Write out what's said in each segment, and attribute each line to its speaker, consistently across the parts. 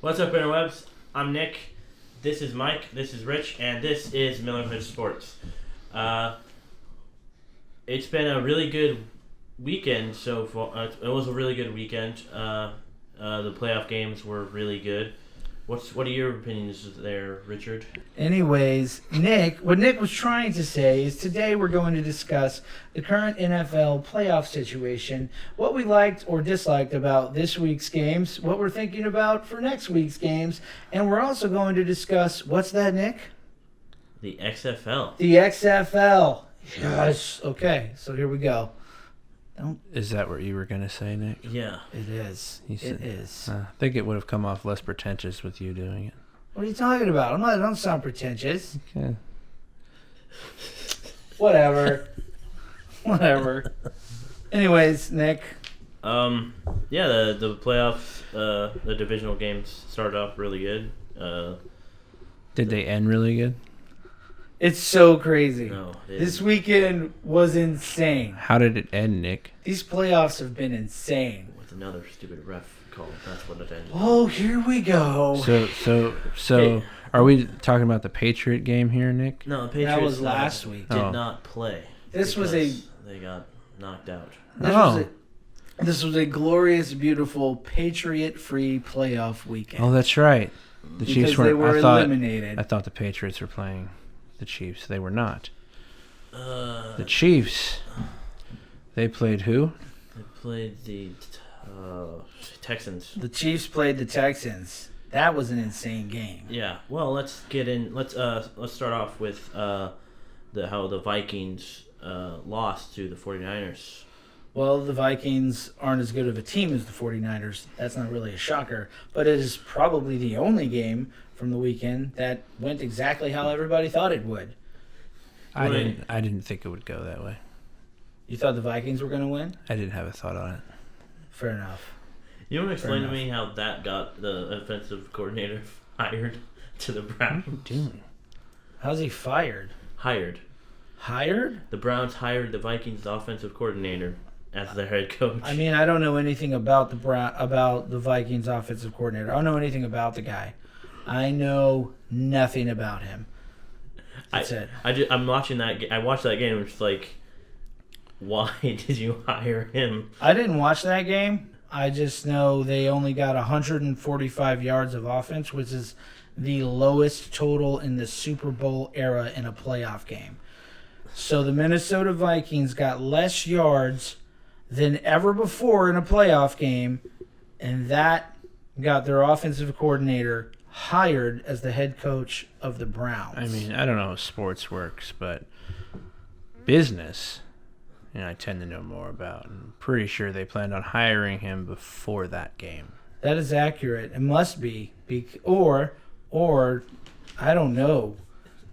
Speaker 1: What's up, interwebs? I'm Nick. This is Mike. This is Rich, and this is Millerhood Sports. It's been a really good weekend so far. It was a really good weekend. The playoff games were really good. What are your opinions there, Richard?
Speaker 2: Anyways, what Nick was trying to say is today we're going to discuss the current NFL playoff situation, what we liked or disliked about this week's games, what we're thinking about for next week's games, and we're also going to discuss, what's that, Nick?
Speaker 1: The XFL.
Speaker 2: The XFL. Yes. Okay, so here we go.
Speaker 3: Is that what you were going to say, Nick?
Speaker 1: Yeah.
Speaker 2: It is. It is.
Speaker 3: I think it would have come off less pretentious with you doing it.
Speaker 2: What are you talking about? I don't sound pretentious.
Speaker 3: Okay.
Speaker 2: Whatever. Anyways, Nick.
Speaker 1: Yeah, the playoffs, the divisional games started off really good.
Speaker 3: Did they end really good?
Speaker 2: It's so crazy.
Speaker 1: No,
Speaker 2: this weekend was insane.
Speaker 3: How did it end, Nick?
Speaker 2: These playoffs have been insane.
Speaker 1: with another stupid ref call. That's what it ended.
Speaker 2: Oh, here we go.
Speaker 3: So, are we talking about the Patriot game here, Nick?
Speaker 1: No, the Patriots
Speaker 2: that was last week.
Speaker 1: Did not play.
Speaker 2: They
Speaker 1: got knocked out.
Speaker 2: This was a glorious, beautiful, Patriot-free playoff weekend.
Speaker 3: Oh, that's right. The Chiefs were
Speaker 2: eliminated.
Speaker 3: I thought the Patriots were playing the Chiefs. They were not. The Chiefs. They played who?
Speaker 1: They played the Texans.
Speaker 2: The Chiefs played the Texans. That was an insane game.
Speaker 1: Yeah. Well, let's get in. Let's start off with how the Vikings lost to the 49ers.
Speaker 2: Well, the Vikings aren't as good of a team as the 49ers. That's not really a shocker. But it is probably the only game from the weekend that went exactly how everybody thought it would.
Speaker 3: I didn't think it would go that way.
Speaker 2: You thought the Vikings were going to win?
Speaker 3: I didn't have a thought on it.
Speaker 2: Fair enough.
Speaker 1: You want to explain to me how that got the offensive coordinator hired to the Browns?
Speaker 3: What are you doing?
Speaker 2: How's he fired?
Speaker 1: Hired.
Speaker 2: Hired?
Speaker 1: The Browns hired the Vikings offensive coordinator as their head coach.
Speaker 2: I mean, I don't know anything about the Vikings offensive coordinator. I don't know anything about the guy. I know nothing about him. That's it.
Speaker 1: I'm watching that. I watched that game. And it's like, why did you hire him?
Speaker 2: I didn't watch that game. I just know they only got 145 yards of offense, which is the lowest total in the Super Bowl era in a playoff game. So the Minnesota Vikings got less yards than ever before in a playoff game, and that got their offensive coordinator hired as the head coach of the Browns.
Speaker 3: I mean, I don't know how sports works, but business, I tend to know more about. I'm pretty sure they planned on hiring him before that game.
Speaker 2: That is accurate. It must be. Or I don't know.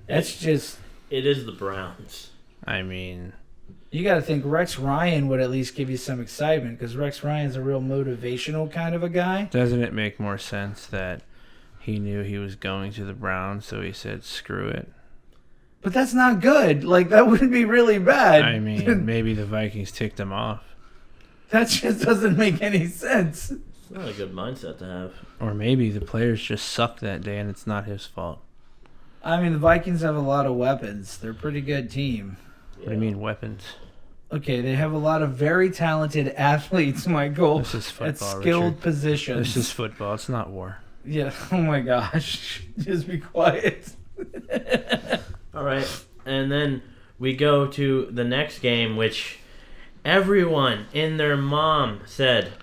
Speaker 2: That's just...
Speaker 1: It is the Browns.
Speaker 3: I mean...
Speaker 2: You got to think Rex Ryan would at least give you some excitement, because Rex Ryan's a real motivational kind of a guy.
Speaker 3: Doesn't it make more sense that he knew he was going to the Browns, so he said, screw it?
Speaker 2: But that's not good. Like, that would be really bad.
Speaker 3: I mean, maybe the Vikings ticked him off.
Speaker 2: That just doesn't make any sense.
Speaker 1: It's not a good mindset to have.
Speaker 3: Or maybe the players just sucked that day and it's not his fault.
Speaker 2: I mean, the Vikings have a lot of weapons. They're a pretty good team.
Speaker 3: What do you mean, weapons?
Speaker 2: Okay, they have a lot of very talented athletes, Michael.
Speaker 3: This is football,
Speaker 2: at skilled
Speaker 3: Richard.
Speaker 2: positions.
Speaker 3: This is football. It's not war.
Speaker 2: Yeah. Oh, my gosh. Just be quiet.
Speaker 1: All right. And then we go to the next game, which everyone and their mom said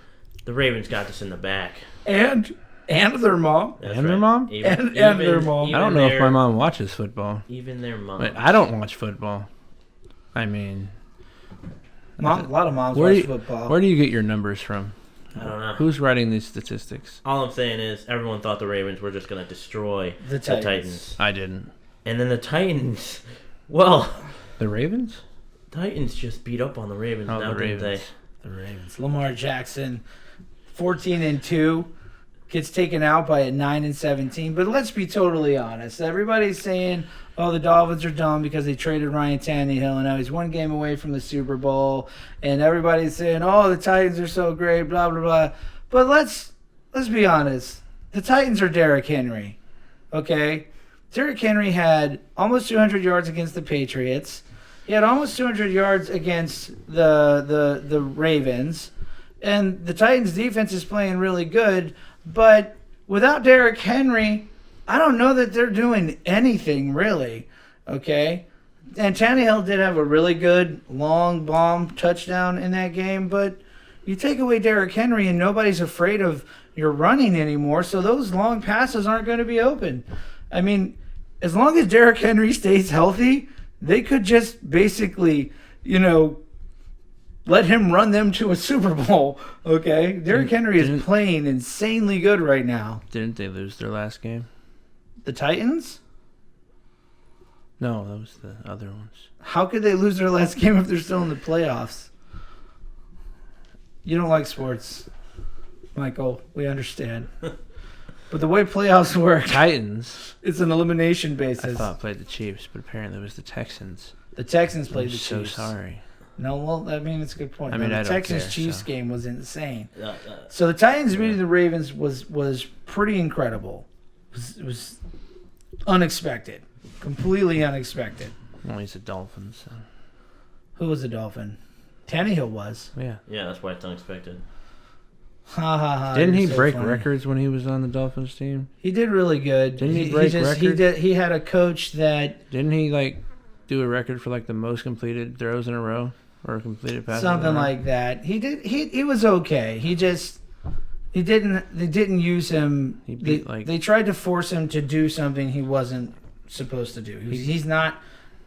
Speaker 1: the Ravens got this in the back.
Speaker 2: And their mom.
Speaker 1: That's
Speaker 3: And their mom?
Speaker 2: And their mom.
Speaker 3: I don't know if my mom watches football.
Speaker 1: Even their mom.
Speaker 3: But I don't watch football. I mean...
Speaker 2: A lot of moms watch football.
Speaker 3: Where do you get your numbers from?
Speaker 1: I don't know.
Speaker 3: Who's writing these statistics?
Speaker 1: All I'm saying is everyone thought the Ravens were just going to destroy the Titans.
Speaker 3: I didn't.
Speaker 1: And then the Titans, well...
Speaker 3: The Ravens?
Speaker 1: Titans just beat up on the Ravens.
Speaker 3: Oh,
Speaker 1: now,
Speaker 3: the Ravens.
Speaker 2: The Ravens. Lamar Jackson, 14-2, gets taken out by a 9-17. But let's be totally honest. Everybody's saying, oh, the Dolphins are dumb because they traded Ryan Tannehill, and now he's one game away from the Super Bowl. And everybody's saying, oh, the Titans are so great, blah, blah, blah. But let's be honest. the Titans are Derrick Henry. Okay? Derrick Henry had almost 200 yards against the Patriots. He had almost 200 yards against the Ravens. And the Titans' defense is playing really good. But without Derrick Henry, I don't know that they're doing anything, really. Okay? And Tannehill did have a really good long bomb touchdown in that game. But you take away Derrick Henry and nobody's afraid of your running anymore. So those long passes aren't going to be open. I mean, as long as Derrick Henry stays healthy, they could just basically, let him run them to a Super Bowl, okay? Derrick Henry is playing insanely good right now.
Speaker 3: Didn't they lose their last game?
Speaker 2: The Titans?
Speaker 3: No, that was the other ones.
Speaker 2: How could they lose their last game if they're still in the playoffs? You don't like sports, Michael. We understand. But the way playoffs work,
Speaker 3: Titans.
Speaker 2: It's an elimination
Speaker 3: I
Speaker 2: basis.
Speaker 3: thought played the Chiefs, but apparently it was the Texans.
Speaker 2: The Texans played
Speaker 3: I'm
Speaker 2: the
Speaker 3: so
Speaker 2: Chiefs.
Speaker 3: sorry.
Speaker 2: No, well, it's a good point.
Speaker 3: I mean,
Speaker 2: the
Speaker 3: I don't
Speaker 2: Texans-Chiefs
Speaker 3: care,
Speaker 2: game was insane.
Speaker 1: Yeah.
Speaker 2: So the Titans beating the Ravens was pretty incredible. It was unexpected. Completely unexpected.
Speaker 3: Well, he's the Dolphins. So.
Speaker 2: Who was the Dolphin? Tannehill was.
Speaker 3: Yeah.
Speaker 1: Yeah, that's why it's unexpected.
Speaker 2: Ha ha ha.
Speaker 3: Didn't he
Speaker 2: you're so
Speaker 3: break
Speaker 2: funny.
Speaker 3: records when he was on the Dolphins team?
Speaker 2: He did really good.
Speaker 3: Didn't he break records?
Speaker 2: He had a coach that
Speaker 3: Didn't he do a record for the most completed throws in a row or completed passes?
Speaker 2: something
Speaker 3: in a row?
Speaker 2: like that. He did. He was okay. They didn't use him.
Speaker 3: He beat,
Speaker 2: they tried to force him to do something he wasn't supposed to do. He's not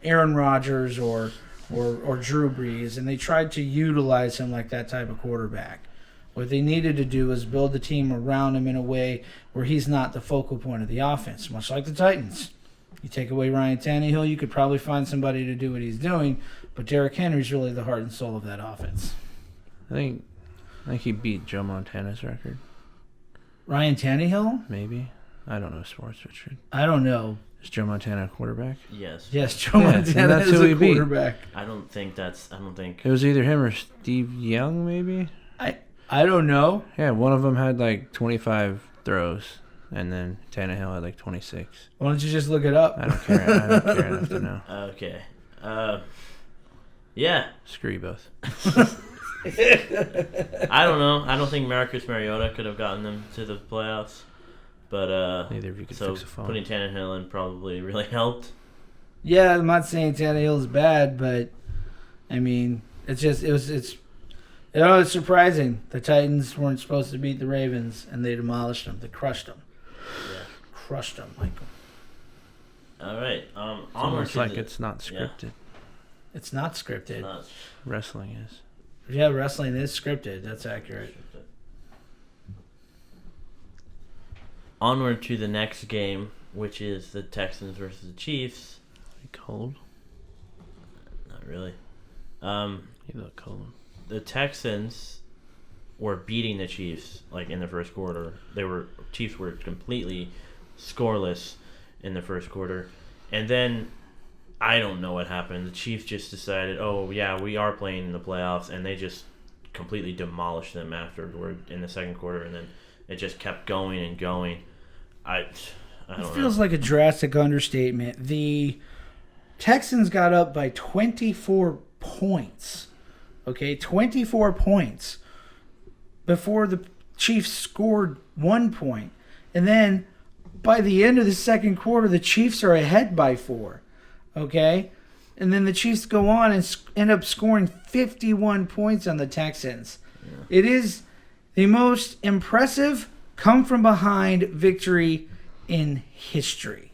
Speaker 2: Aaron Rodgers or Drew Brees, and they tried to utilize him like that type of quarterback. What they needed to do is build the team around him in a way where he's not the focal point of the offense, much like the Titans. You take away Ryan Tannehill, you could probably find somebody to do what he's doing, but Derrick Henry's really the heart and soul of that offense.
Speaker 3: I think he beat Joe Montana's record.
Speaker 2: Ryan Tannehill?
Speaker 3: Maybe. I don't know sports, Richard.
Speaker 2: I don't know.
Speaker 3: Is Joe Montana a quarterback?
Speaker 1: Yes.
Speaker 2: Yes, Joe Montana
Speaker 3: that's
Speaker 2: is
Speaker 3: who
Speaker 2: a
Speaker 3: he beat.
Speaker 2: quarterback.
Speaker 1: I don't think.
Speaker 3: It was either him or Steve Young, maybe?
Speaker 2: I don't know.
Speaker 3: Yeah, one of them had 25 throws, and then Tannehill had 26.
Speaker 2: Why don't you just look it up?
Speaker 3: I don't care. I don't care enough to know.
Speaker 1: Okay. Yeah.
Speaker 3: Screw you both.
Speaker 1: I don't know. I don't think Marcus Mariota could have gotten them to the playoffs. But
Speaker 3: Neither of you could
Speaker 1: so
Speaker 3: fix a phone.
Speaker 1: putting Tannehill in probably really helped.
Speaker 2: Yeah, I'm not saying Tannehill's bad, but I mean, it's surprising. The Titans weren't supposed to beat the Ravens, and they demolished them. They crushed them.
Speaker 1: Yeah.
Speaker 2: Crushed them, Michael.
Speaker 1: All right.
Speaker 3: It's
Speaker 1: Onward
Speaker 3: almost
Speaker 1: to
Speaker 3: like
Speaker 1: the-
Speaker 3: it's not scripted.
Speaker 2: It's not scripted.
Speaker 1: not
Speaker 3: Wrestling is.
Speaker 2: Yeah, wrestling is scripted. That's accurate.
Speaker 1: Onward to the next game, which is the Texans versus the Chiefs.
Speaker 3: Cold?
Speaker 1: Not really.
Speaker 3: You look cold.
Speaker 1: The Texans were beating the Chiefs in the first quarter. Chiefs were completely scoreless in the first quarter, and then I don't know what happened. The Chiefs just decided, oh yeah, we are playing in the playoffs, and they just completely demolished them afterward in the second quarter, and then it just kept going and going. I don't know.
Speaker 2: It feels like a drastic understatement. The Texans got up by 24 points. Okay, 24 points before the Chiefs scored 1 point. And then by the end of the second quarter, the Chiefs are ahead by 4. Okay? And then the Chiefs go on and end up scoring 51 points on the Texans. Yeah. It is the most impressive come-from-behind victory in history.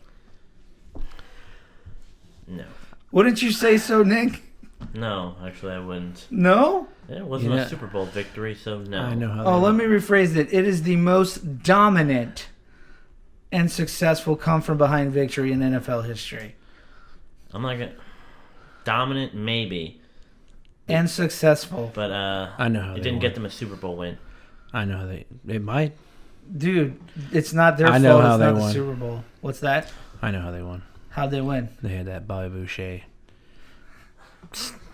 Speaker 1: No.
Speaker 2: Wouldn't you say so, Nick?
Speaker 1: No, actually I wouldn't.
Speaker 2: No?
Speaker 1: It wasn't a Super Bowl victory, so no.
Speaker 3: I know how.
Speaker 2: Let me rephrase it. It is the most dominant and successful come-from-behind victory in NFL history.
Speaker 1: I'm not gonna. Dominant, maybe.
Speaker 2: And successful.
Speaker 1: But
Speaker 3: I know how
Speaker 1: it didn't get them a Super Bowl win.
Speaker 3: I know how they might.
Speaker 2: Dude, it's not their
Speaker 3: I know
Speaker 2: fault.
Speaker 3: how
Speaker 2: It's
Speaker 3: they
Speaker 2: not the
Speaker 3: won.
Speaker 2: Super Bowl. What's that?
Speaker 3: I know how they won.
Speaker 2: How'd they win?
Speaker 3: They had that Bobby Boucher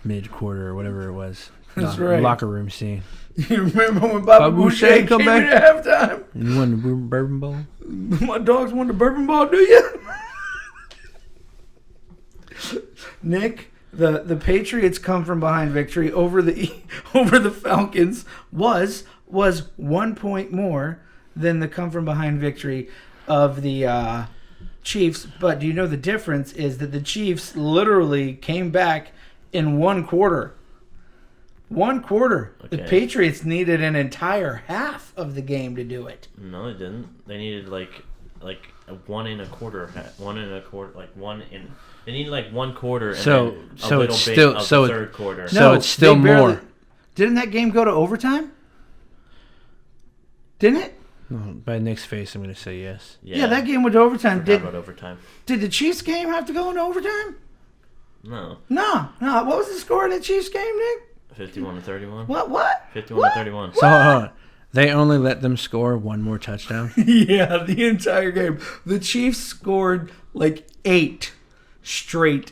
Speaker 3: mid-quarter or whatever it was.
Speaker 2: That's right.
Speaker 3: Locker room scene.
Speaker 2: You remember when Baba Boucher came in at halftime?
Speaker 3: You won the bourbon bowl?
Speaker 2: My dogs won the bourbon ball, do you? Nick, the Patriots come from behind victory over the Falcons was 1 point more than the come from behind victory of the Chiefs. But do you know the difference is that the Chiefs literally came back in 1 quarter. 1 quarter.
Speaker 1: Okay.
Speaker 2: The Patriots needed an entire half of the game to do it.
Speaker 1: No, they didn't. They needed like a 1 1/4, 1 1/4, like one in. They needed like 1 quarter and
Speaker 3: So
Speaker 1: then a
Speaker 3: so
Speaker 1: little
Speaker 3: it's
Speaker 1: bit
Speaker 3: still
Speaker 1: of
Speaker 3: so
Speaker 1: the third quarter.
Speaker 3: So it's still
Speaker 2: they barely-
Speaker 3: more.
Speaker 2: Didn't that game go to overtime? Didn't it?
Speaker 3: By Nick's face, I'm going to say yes.
Speaker 2: Yeah, that game went to overtime.
Speaker 1: Forgot about overtime.
Speaker 2: Did the Chiefs game have to go into overtime?
Speaker 1: No,
Speaker 2: No. What was the score in the Chiefs game, Nick?
Speaker 1: 51-31.
Speaker 2: What?
Speaker 1: 51-31.
Speaker 3: So hold on. They only let them score one more touchdown?
Speaker 2: Yeah, the entire game. The Chiefs scored like 8 straight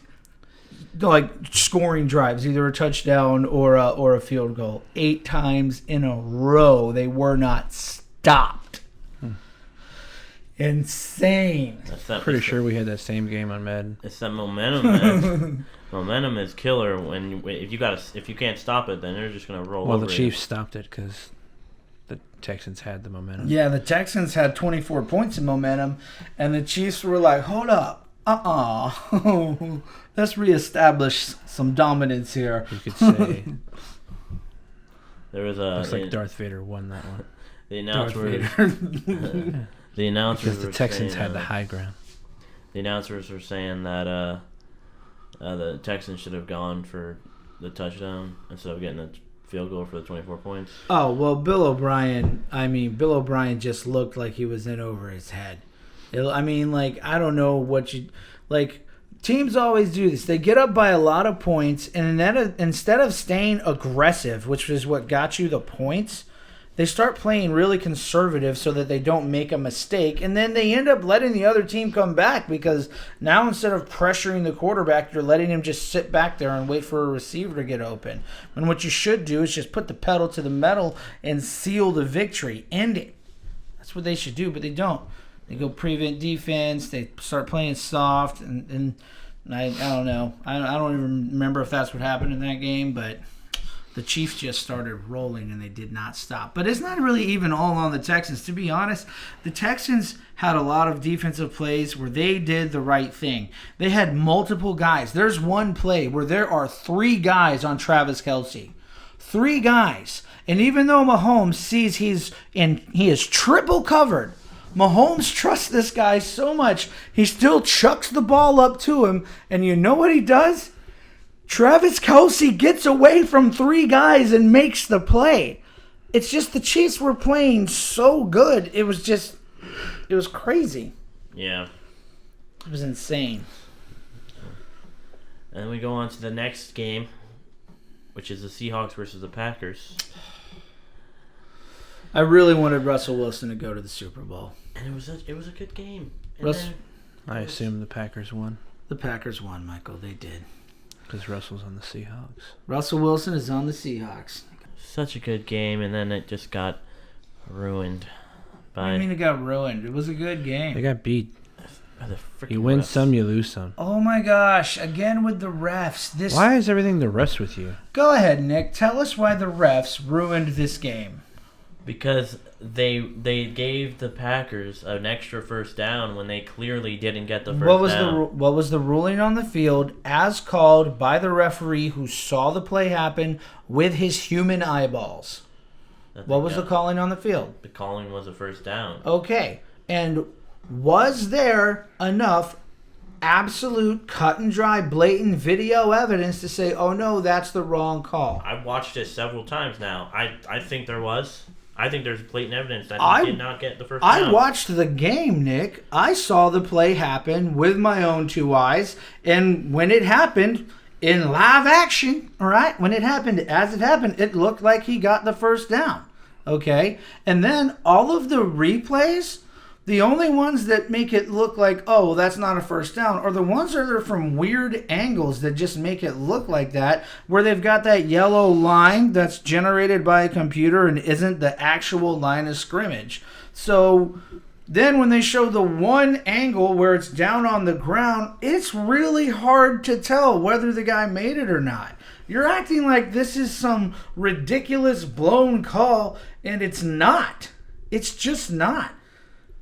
Speaker 2: scoring drives, either a touchdown or a field goal. 8 times in a row. They were not stopped. Insane.
Speaker 3: Pretty sure we had that same game on Madden.
Speaker 1: It's that momentum, man. Momentum is killer. If you can't stop it, then they're just gonna roll.
Speaker 3: Well,
Speaker 1: over
Speaker 3: the
Speaker 1: you.
Speaker 3: Chiefs stopped it because the Texans had the momentum.
Speaker 2: Yeah, the Texans had 24 points in momentum, and the Chiefs were like, hold up. Let's reestablish some dominance here.
Speaker 3: You could say.
Speaker 1: There was a.
Speaker 3: Looks like Darth Vader won that one.
Speaker 1: The announcers. The announcers.
Speaker 3: Because the Texans had the high ground.
Speaker 1: The announcers were saying that the Texans should have gone for the touchdown instead of getting a field goal for the 24 points.
Speaker 2: Oh, well, Bill O'Brien just looked like he was in over his head. I don't know what you... Teams always do this. They get up by a lot of points, and then instead of staying aggressive, which is what got you the points, they start playing really conservative so that they don't make a mistake, and then they end up letting the other team come back because now instead of pressuring the quarterback, you're letting him just sit back there and wait for a receiver to get open. And what you should do is just put the pedal to the metal and seal the victory. End it. That's what they should do, but they don't. They go prevent defense. They start playing soft, and I don't know. I don't even remember if that's what happened in that game, but the Chiefs just started rolling, and they did not stop. But it's not really even all on the Texans. To be honest, the Texans had a lot of defensive plays where they did the right thing. They had multiple guys. There's one play where there are 3 guys on Travis Kelce. 3 guys. And even though Mahomes sees he is triple covered, Mahomes trusts this guy so much, he still chucks the ball up to him. And you know what he does? Travis Kelce gets away from 3 guys and makes the play. It's just the Chiefs were playing so good. It was crazy.
Speaker 1: Yeah.
Speaker 2: It was insane.
Speaker 1: And then we go on to the next game, which is the Seahawks versus the Packers.
Speaker 2: I really wanted Russell Wilson to go to the Super Bowl.
Speaker 1: And it was a good game.
Speaker 3: I assume the Packers won.
Speaker 2: The Packers won, Michael. They did.
Speaker 3: Because Russell's on the Seahawks.
Speaker 2: Russell Wilson is on the Seahawks.
Speaker 1: Such a good game, and then it just got ruined.
Speaker 2: What do you mean it got ruined? It was a good game.
Speaker 3: They got beat.
Speaker 1: By the freaking
Speaker 3: You win
Speaker 1: refs.
Speaker 3: some, you lose some.
Speaker 2: Oh my gosh! Again with the refs.
Speaker 3: Why is everything the refs with you?
Speaker 2: Go ahead, Nick. Tell us why the refs ruined this game.
Speaker 1: Because they gave the Packers an extra first down when they clearly didn't get the first down.
Speaker 2: What was the ruling on the field as called by the referee who saw the play happen with his human eyeballs? What was the calling on the field?
Speaker 1: The calling was a first down.
Speaker 2: Okay. And was there enough absolute cut and dry blatant video evidence to say, oh no, that's the wrong call?
Speaker 1: I've watched it several times now. I think there was. I think there's blatant evidence that he did not get the first down.
Speaker 2: I watched the game, Nick. I saw the play happen with my own 2 eyes. And when it happened in live action, all right, when it happened as it happened, it looked like he got the first down. Okay? And then all of the replays The only ones that make it look like, oh, well, that's not a first down, are the ones that are from weird angles that just make it look like that, where they've got that yellow line that's generated by a computer and isn't the actual line of scrimmage. So then when they show the one angle where it's down on the ground, it's really hard to tell whether the guy made it or not. You're acting like this is some ridiculous blown call, and it's not. It's just not.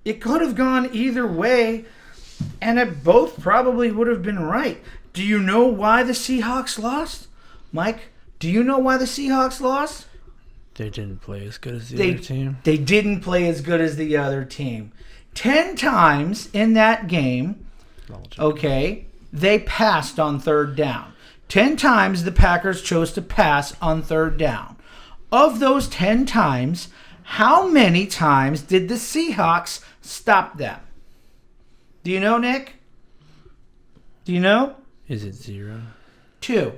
Speaker 2: It could have gone either way, and it both probably would have been right. Do you know why the Seahawks lost? Mike, do you know why the Seahawks lost?
Speaker 3: They didn't play as good as the other team.
Speaker 2: They didn't play as good as the other team. 10 times in that game, okay, they passed on third down. 10 times the Packers chose to pass on third down. Of those 10 times, how many times did the Seahawks stop them? Do you know, Nick? Do you know?
Speaker 3: Is it 0?
Speaker 2: 2.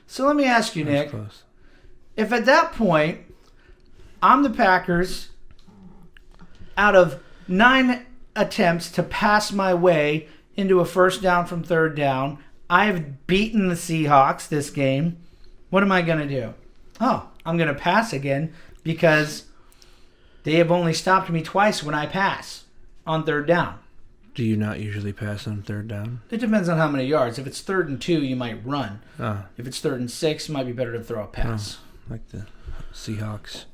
Speaker 2: So let me ask you,
Speaker 3: That's
Speaker 2: Nick.
Speaker 3: close.
Speaker 2: If at that point, I'm the Packers, out of 9 attempts to pass my way into a first down from third down, I've beaten the Seahawks this game, what am I going to do? Oh, I'm going to pass again because they have only stopped me twice when I pass on third down.
Speaker 3: Do you not usually pass on third down?
Speaker 2: It depends on how many yards. If it's 3rd and 2, you might run.
Speaker 3: Oh,
Speaker 2: If it's 3rd and 6, it might be better to throw a pass.
Speaker 3: like the Seahawks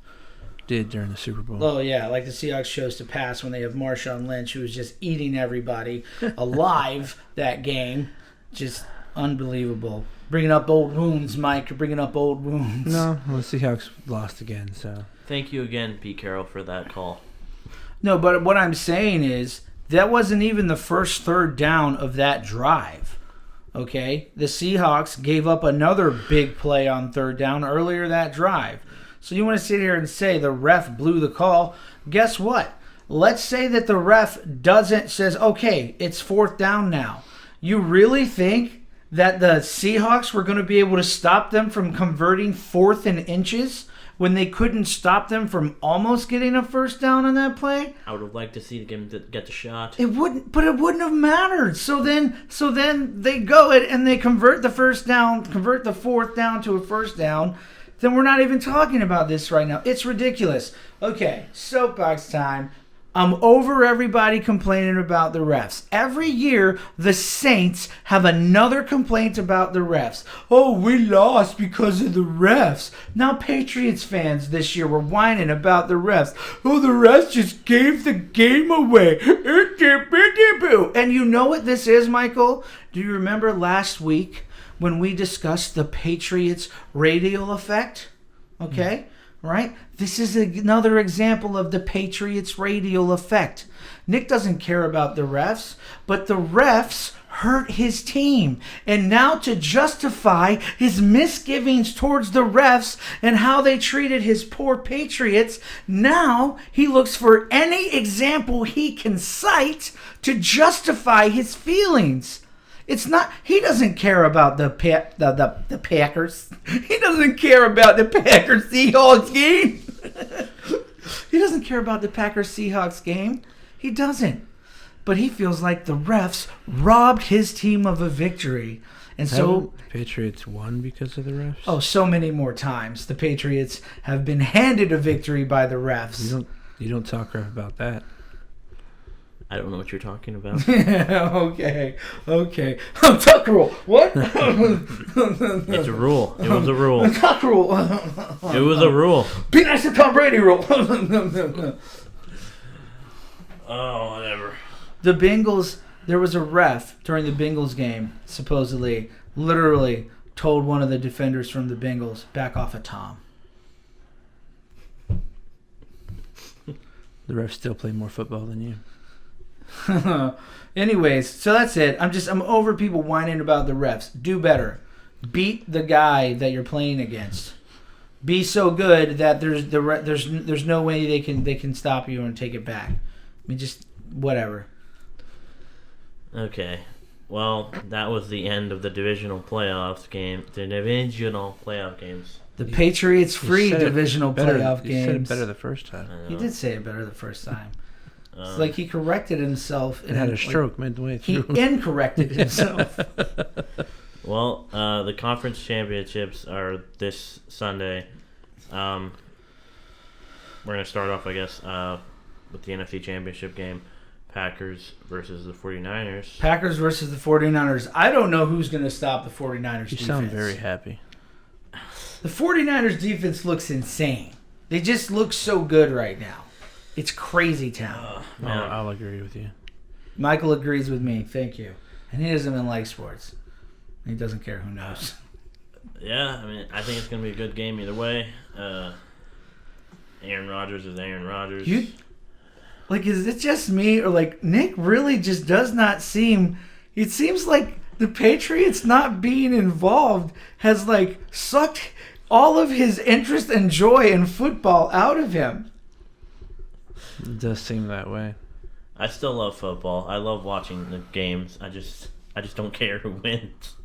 Speaker 3: did during the Super Bowl.
Speaker 2: Oh, yeah, like the Seahawks chose to pass when they have Marshawn Lynch, who was just eating everybody alive that game. Just unbelievable. Bringing up old wounds, Mike. You're bringing up old wounds.
Speaker 3: No, well, the Seahawks lost again, so.
Speaker 1: Thank you again, Pete Carroll, for that call.
Speaker 2: No, but what I'm saying is that wasn't even the first third down of that drive. Okay? The Seahawks gave up another big play on third down earlier that drive. So you want to sit here and say the ref blew the call. Guess what? Let's say that the ref says, okay, it's 4th down now. You really think that the Seahawks were going to be able to stop them from converting 4th and inches when they couldn't stop them from almost getting a first down on that play?
Speaker 1: I would have liked to see them get the shot.
Speaker 2: It wouldn't have mattered. So then they go it and they convert the 4th down to a first down. Then we're not even talking about this right now. It's ridiculous. Okay, soapbox time. I'm over everybody complaining about the refs. Every year, the Saints have another complaint about the refs. Oh, we lost because of the refs. Now, Patriots fans this year were whining about the refs. Oh, the refs just gave the game away. And you know what this is, Michael? Do you remember last week when we discussed the Patriots radial effect? Okay? Right? This is another example of the Patriots radial effect. Nick doesn't care about the refs, but the refs hurt his team. And now to justify his misgivings towards the refs and how they treated his poor Patriots, now he looks for any example he can cite to justify his feelings. It's not. He doesn't care about the Packers. He doesn't care about the Packers Seahawks game. He doesn't care about the Packers Seahawks game. He doesn't. But he feels like the refs robbed his team of a victory, and so
Speaker 3: Patriots won because of the refs.
Speaker 2: Oh, so many more times the Patriots have been handed a victory by the refs.
Speaker 3: You don't talk rough about that.
Speaker 1: I don't know what you're talking about.
Speaker 2: Okay. Tuck rule. What?
Speaker 1: It's a rule. It was a rule.
Speaker 2: Tuck rule.
Speaker 1: It was a rule.
Speaker 2: Be nice to Tom Brady rule.
Speaker 1: Oh, whatever.
Speaker 2: The Bengals, there was a ref during the Bengals game, supposedly, literally told one of the defenders from the Bengals, back off of Tom.
Speaker 3: The refs still play more football than you.
Speaker 2: Anyways, so that's it. I'm over people whining about the refs. Do better. Beat the guy that you're playing against. Be so good that there's no way they can stop you and take it back. I mean, just whatever.
Speaker 1: Okay. Well, that was the end of the divisional playoff games.
Speaker 2: The Patriots free divisional playoff
Speaker 3: You said it
Speaker 2: games.
Speaker 3: better the first time.
Speaker 2: You did say it better the first time. It's like he corrected himself.
Speaker 3: And had a stroke midway through.
Speaker 2: He incorrected himself.
Speaker 1: Well, the conference championships are this Sunday. We're going to start off, I guess, with the NFC Championship game. Packers versus the 49ers.
Speaker 2: Packers versus the 49ers. I don't know who's going to stop the 49ers defense.
Speaker 3: You sound very happy.
Speaker 2: The 49ers defense looks insane. They just look so good right now. It's crazy town.
Speaker 3: I'll agree with you.
Speaker 2: Michael agrees with me. Thank you. And he doesn't even like sports. He doesn't care. Who knows?
Speaker 1: Yeah, I mean, I think it's going to be a good game either way. Aaron Rodgers is Aaron Rodgers.
Speaker 2: Is it just me, or Nick really just does not seem? It seems like the Patriots not being involved has sucked all of his interest and joy in football out of him.
Speaker 3: It does seem that way.
Speaker 1: I still love football. I love watching the games. I just don't care who wins.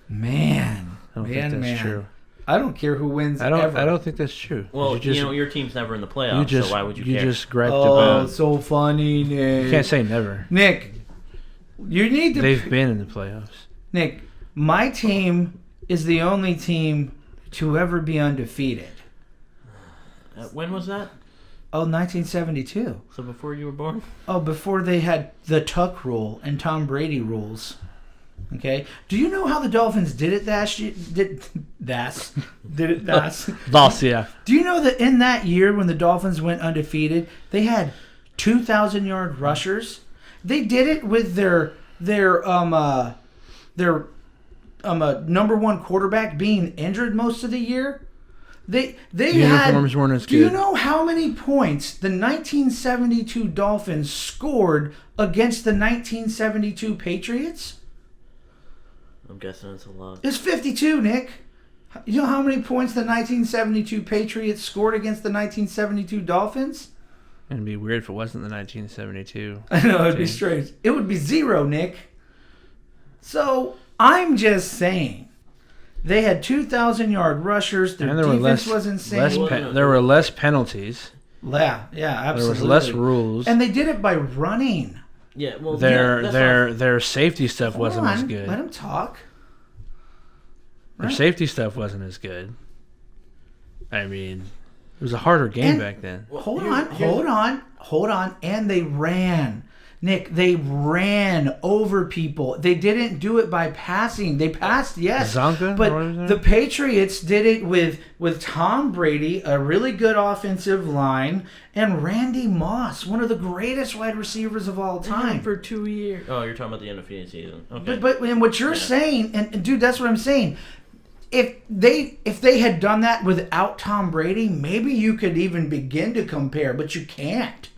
Speaker 2: Man,
Speaker 3: I don't think that's true.
Speaker 2: I don't care who wins.
Speaker 3: I don't think that's true.
Speaker 1: Well, your team's never in the playoffs, so why would you care?
Speaker 3: You just griped
Speaker 2: about. Oh, so funny, Nick.
Speaker 3: You can't say never.
Speaker 2: Nick, you need to.
Speaker 3: They've been in the playoffs.
Speaker 2: Nick, my team is the only team to ever be undefeated.
Speaker 1: When was that?
Speaker 2: Oh, 1972.
Speaker 1: So before you were born?
Speaker 2: Oh, before they had the Tuck rule and Tom Brady rules. Okay. Do you know how the Dolphins did it last year? Last,
Speaker 3: yeah.
Speaker 2: Do you know that in that year when the Dolphins went undefeated, they had 2,000-yard rushers? They did it with their number one quarterback being injured most of the year. They
Speaker 3: uniforms weren't as good.
Speaker 2: Do you know how many points the 1972 Dolphins scored against the 1972 Patriots?
Speaker 1: I'm guessing it's a lot.
Speaker 2: It's 52, Nick. You know how many points the 1972 Patriots scored against the 1972 Dolphins?
Speaker 3: It'd be weird if it wasn't the 1972.
Speaker 2: I know, it'd be strange. It would be 0, Nick. So, I'm just saying. They had 2,000-yard rushers. Their defense was insane.
Speaker 3: There were less penalties.
Speaker 2: Yeah, absolutely.
Speaker 3: There was less rules.
Speaker 2: And they did it by running.
Speaker 1: Yeah, well,
Speaker 3: their safety stuff wasn't as good.
Speaker 2: Let him talk.
Speaker 3: Their safety stuff wasn't as good. I mean, it was a harder game back then.
Speaker 2: Hold on. And they ran. Nick, they ran over people. They didn't do it by passing. They passed, yes.
Speaker 3: Zonka?
Speaker 2: But the Patriots did it with Tom Brady, a really good offensive line, and Randy Moss, one of the greatest wide receivers of all time.
Speaker 1: For 2 years. Oh, you're talking about the undefeated season. Okay.
Speaker 2: But what you're saying, and dude, that's what I'm saying. If they had done that without Tom Brady, maybe you could even begin to compare, but you can't.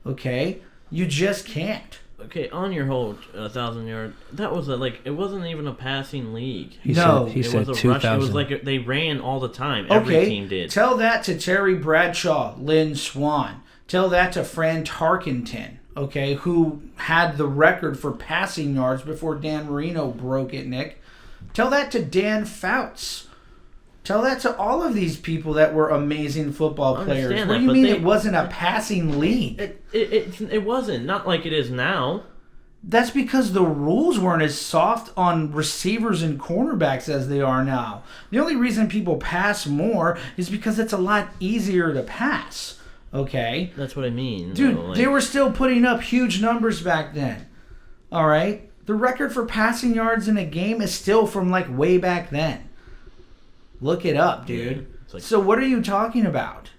Speaker 2: Okay? You just can't.
Speaker 1: Okay, on your whole 1,000-yard, that was it wasn't even a passing league.
Speaker 3: He said 2,000.
Speaker 1: It was like they ran all the time. Every team did.
Speaker 2: Tell that to Terry Bradshaw, Lynn Swann. Tell that to Fran Tarkenton, okay, who had the record for passing yards before Dan Marino broke it, Nick. Tell that to Dan Fouts. Tell that to all of these people that were amazing football players. What do you mean it wasn't a passing league?
Speaker 1: It wasn't. Not like it is now.
Speaker 2: That's because the rules weren't as soft on receivers and cornerbacks as they are now. The only reason people pass more is because it's a lot easier to pass. Okay?
Speaker 1: That's what I mean.
Speaker 2: Dude, they were still putting up huge numbers back then. All right? The record for passing yards in a game is still from way back then. Look it up, dude. So what are you talking about?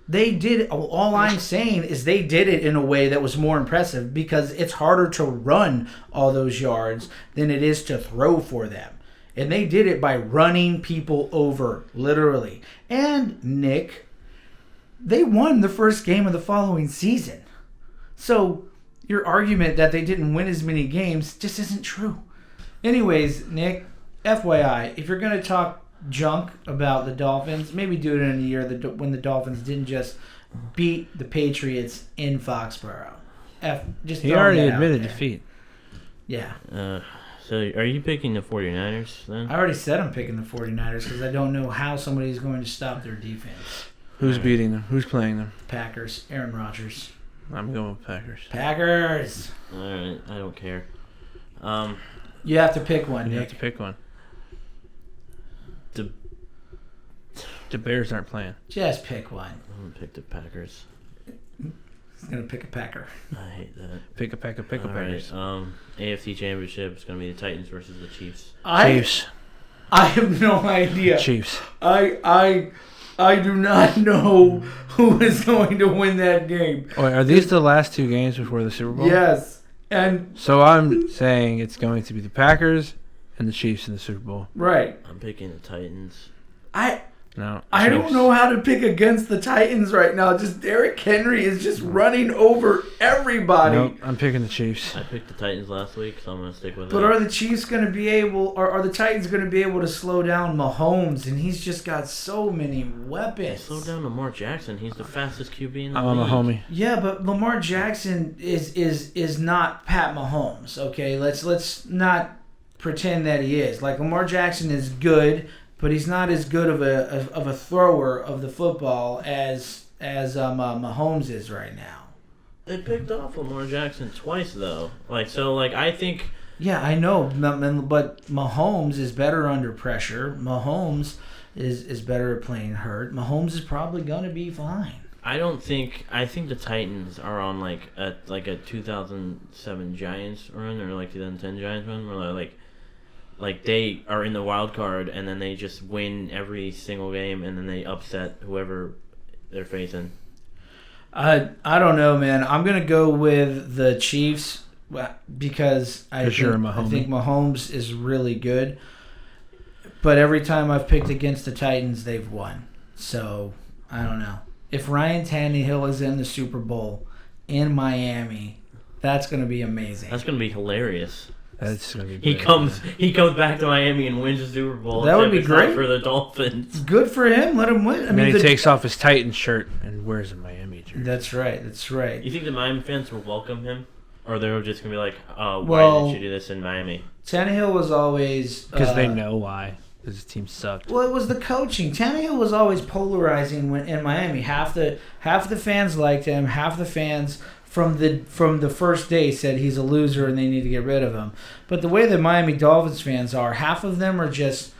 Speaker 2: They did. All I'm saying is they did it in a way that was more impressive because it's harder to run all those yards than it is to throw for them. And they did it by running people over, literally. And, Nick, they won the first game of the following season. So your argument that they didn't win as many games just isn't true. Anyways, Nick, FYI, if you're going to talk junk about the Dolphins, maybe do it in a year when the Dolphins didn't just beat the Patriots in Foxborough.
Speaker 3: He already admitted defeat.
Speaker 2: Yeah.
Speaker 1: So are you picking the 49ers then?
Speaker 2: I already said I'm picking the 49ers because I don't know how somebody's going to stop their defense.
Speaker 3: Who's beating them? Who's playing them?
Speaker 2: Packers. Aaron Rodgers.
Speaker 3: I'm going with Packers.
Speaker 2: Packers.
Speaker 1: All right, I don't care.
Speaker 2: You have to pick one,
Speaker 3: You
Speaker 2: Nick.
Speaker 3: have to pick one.
Speaker 1: The
Speaker 3: The Bears aren't playing.
Speaker 2: Just pick one.
Speaker 1: I'm gonna pick the Packers.
Speaker 2: He's going to pick a Packer.
Speaker 1: I hate that.
Speaker 3: Pick a Packers.
Speaker 1: All right, AFC Championship is gonna be the Titans versus the Chiefs.
Speaker 3: Chiefs.
Speaker 2: I have no idea.
Speaker 3: Chiefs.
Speaker 2: I do not know who is going to win that game.
Speaker 3: Wait, are these the last two games before the Super Bowl?
Speaker 2: Yes. And
Speaker 3: So I'm saying it's going to be the Packers and the Chiefs in the Super Bowl.
Speaker 2: right.
Speaker 1: I'm picking the Titans.
Speaker 3: No.
Speaker 2: I don't
Speaker 3: Chiefs.
Speaker 2: know how to pick against the Titans right now. Just Derrick Henry is just running over everybody.
Speaker 3: Nope, I'm picking the Chiefs.
Speaker 1: I picked the Titans last week, so I'm gonna stick with
Speaker 2: But
Speaker 1: it.
Speaker 2: are the Chiefs going to be able, or are the Titans going to be able to slow down Mahomes? And he's just got so many weapons.
Speaker 1: Slow down Lamar Jackson. He's the fastest QB in the
Speaker 3: I'm a
Speaker 1: league.
Speaker 3: homie.
Speaker 2: Yeah, but Lamar Jackson is not Pat Mahomes. Okay, let's not pretend that he is. Like Lamar Jackson is good, but he's not as good of a thrower of the football as Mahomes is right now.
Speaker 1: They picked off Lamar Jackson twice though. I think
Speaker 2: Yeah, I know, but Mahomes is better under pressure. Mahomes is better at playing hurt. Mahomes is probably going to be fine.
Speaker 1: I think the Titans are on like a 2007 Giants run or like 2010 Giants run where like they are in the wild card and then they just win every single game and then they upset whoever they're facing.
Speaker 2: I don't know, man. I'm gonna go with the Chiefs because I think Mahomes is really good. But every time I've picked against the Titans, they've won. So I don't know. If Ryan Tannehill is in the Super Bowl in Miami, that's gonna be amazing.
Speaker 1: That's gonna be hilarious.
Speaker 3: That's gonna be
Speaker 1: He
Speaker 3: great.
Speaker 1: comes back to Miami and wins the Super Bowl.
Speaker 2: That would be
Speaker 1: except it's not
Speaker 2: great.
Speaker 1: for the Dolphins.
Speaker 2: Good for him. Let him win.
Speaker 3: And then he takes off his Titans shirt and wears a Miami jersey.
Speaker 2: That's right. That's right.
Speaker 1: You think the Miami fans will welcome him, or they're just gonna be like, "Oh,
Speaker 2: Well-
Speaker 1: why didn't you do this in Miami?"
Speaker 2: Tannehill was always
Speaker 3: Because they know why. Because his team sucked.
Speaker 2: Well, it was the coaching. Tannehill was always polarizing when in Miami. Half the fans liked him. Half the fans from the first day said he's a loser and they need to get rid of him. But the way the Miami Dolphins fans are, half of them are just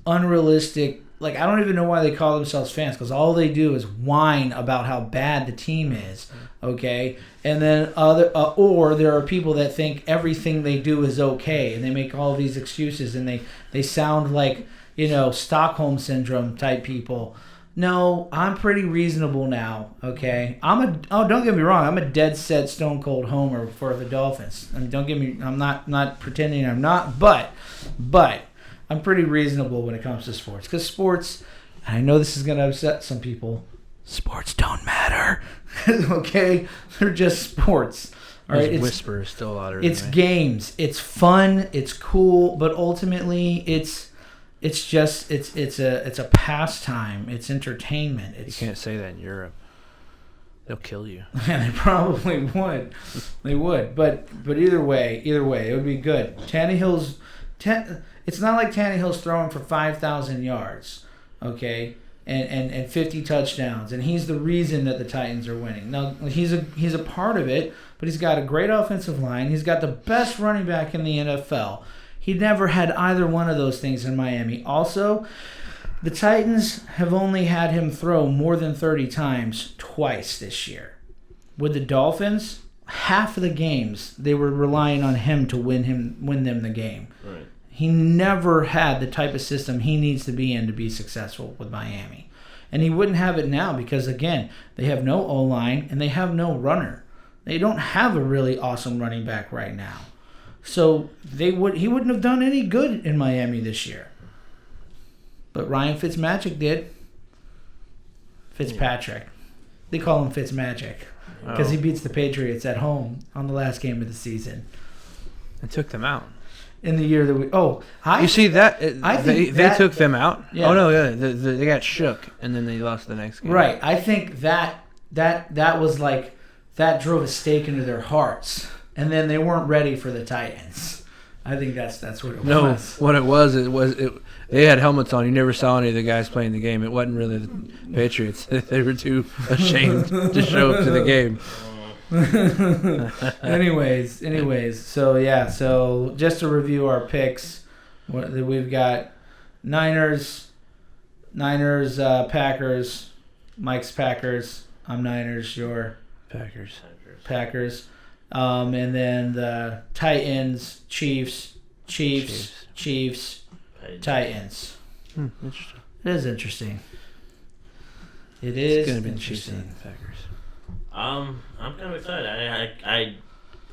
Speaker 2: unrealistic. Like, I don't even know why they call themselves fans, because all they do is whine about how bad the team is. Okay, and then or there are people that think everything they do is okay, and they make all these excuses, and they sound like, Stockholm syndrome type people. No, I'm pretty reasonable now. Okay, don't get me wrong, I'm a dead set stone cold homer for the Dolphins. I mean, I'm not pretending I'm not, but I'm pretty reasonable when it comes to sports, because sports, and I know this is going to upset some people, sports don't matter. Okay, they're just sports. All right,
Speaker 3: Whisper is still louder.
Speaker 2: It's games. It's fun. It's cool, but ultimately, it's a pastime. It's entertainment.
Speaker 3: You can't say that in Europe. They'll kill you.
Speaker 2: Yeah, they probably would. They would, but either way, it would be good. It's not like Tannehill's throwing for 5,000 yards, okay, and 50 touchdowns, and he's the reason that the Titans are winning. Now, he's a part of it, but he's got a great offensive line. He's got the best running back in the NFL. He never had either one of those things in Miami. Also, the Titans have only had him throw more than 30 times twice this year. With the Dolphins, half of the games they were relying on him to win them the game.
Speaker 1: Right.
Speaker 2: He never had the type of system he needs to be in to be successful with Miami. And he wouldn't have it now because, again, they have no O-line and they have no runner. They don't have a really awesome running back right now. So he wouldn't have done any good in Miami this year. But Ryan Fitzmagic did. Fitzpatrick. They call him Fitzmagic because he beats the Patriots at home on the last game of the season.
Speaker 3: And took them out.
Speaker 2: In the year that
Speaker 3: you see that they took them out.
Speaker 2: Yeah.
Speaker 3: Oh no, yeah, they got shook and then they lost the next game.
Speaker 2: Right, I think that was like that drove a stake into their hearts, and then they weren't ready for the Titans. I think that's what it was.
Speaker 3: No, what it was they had helmets on. You never saw any of the guys playing the game. It wasn't really the Patriots. They were too ashamed to show up to the game.
Speaker 2: Anyways. So just to review our picks, we've got Niners, Packers, Mike's Packers. I'm Niners. Your Packers. And then the Titans, Chiefs, Titans.
Speaker 3: Interesting.
Speaker 2: It is interesting.
Speaker 3: It's going to be the Chiefs and the Packers.
Speaker 1: I'm kind of excited.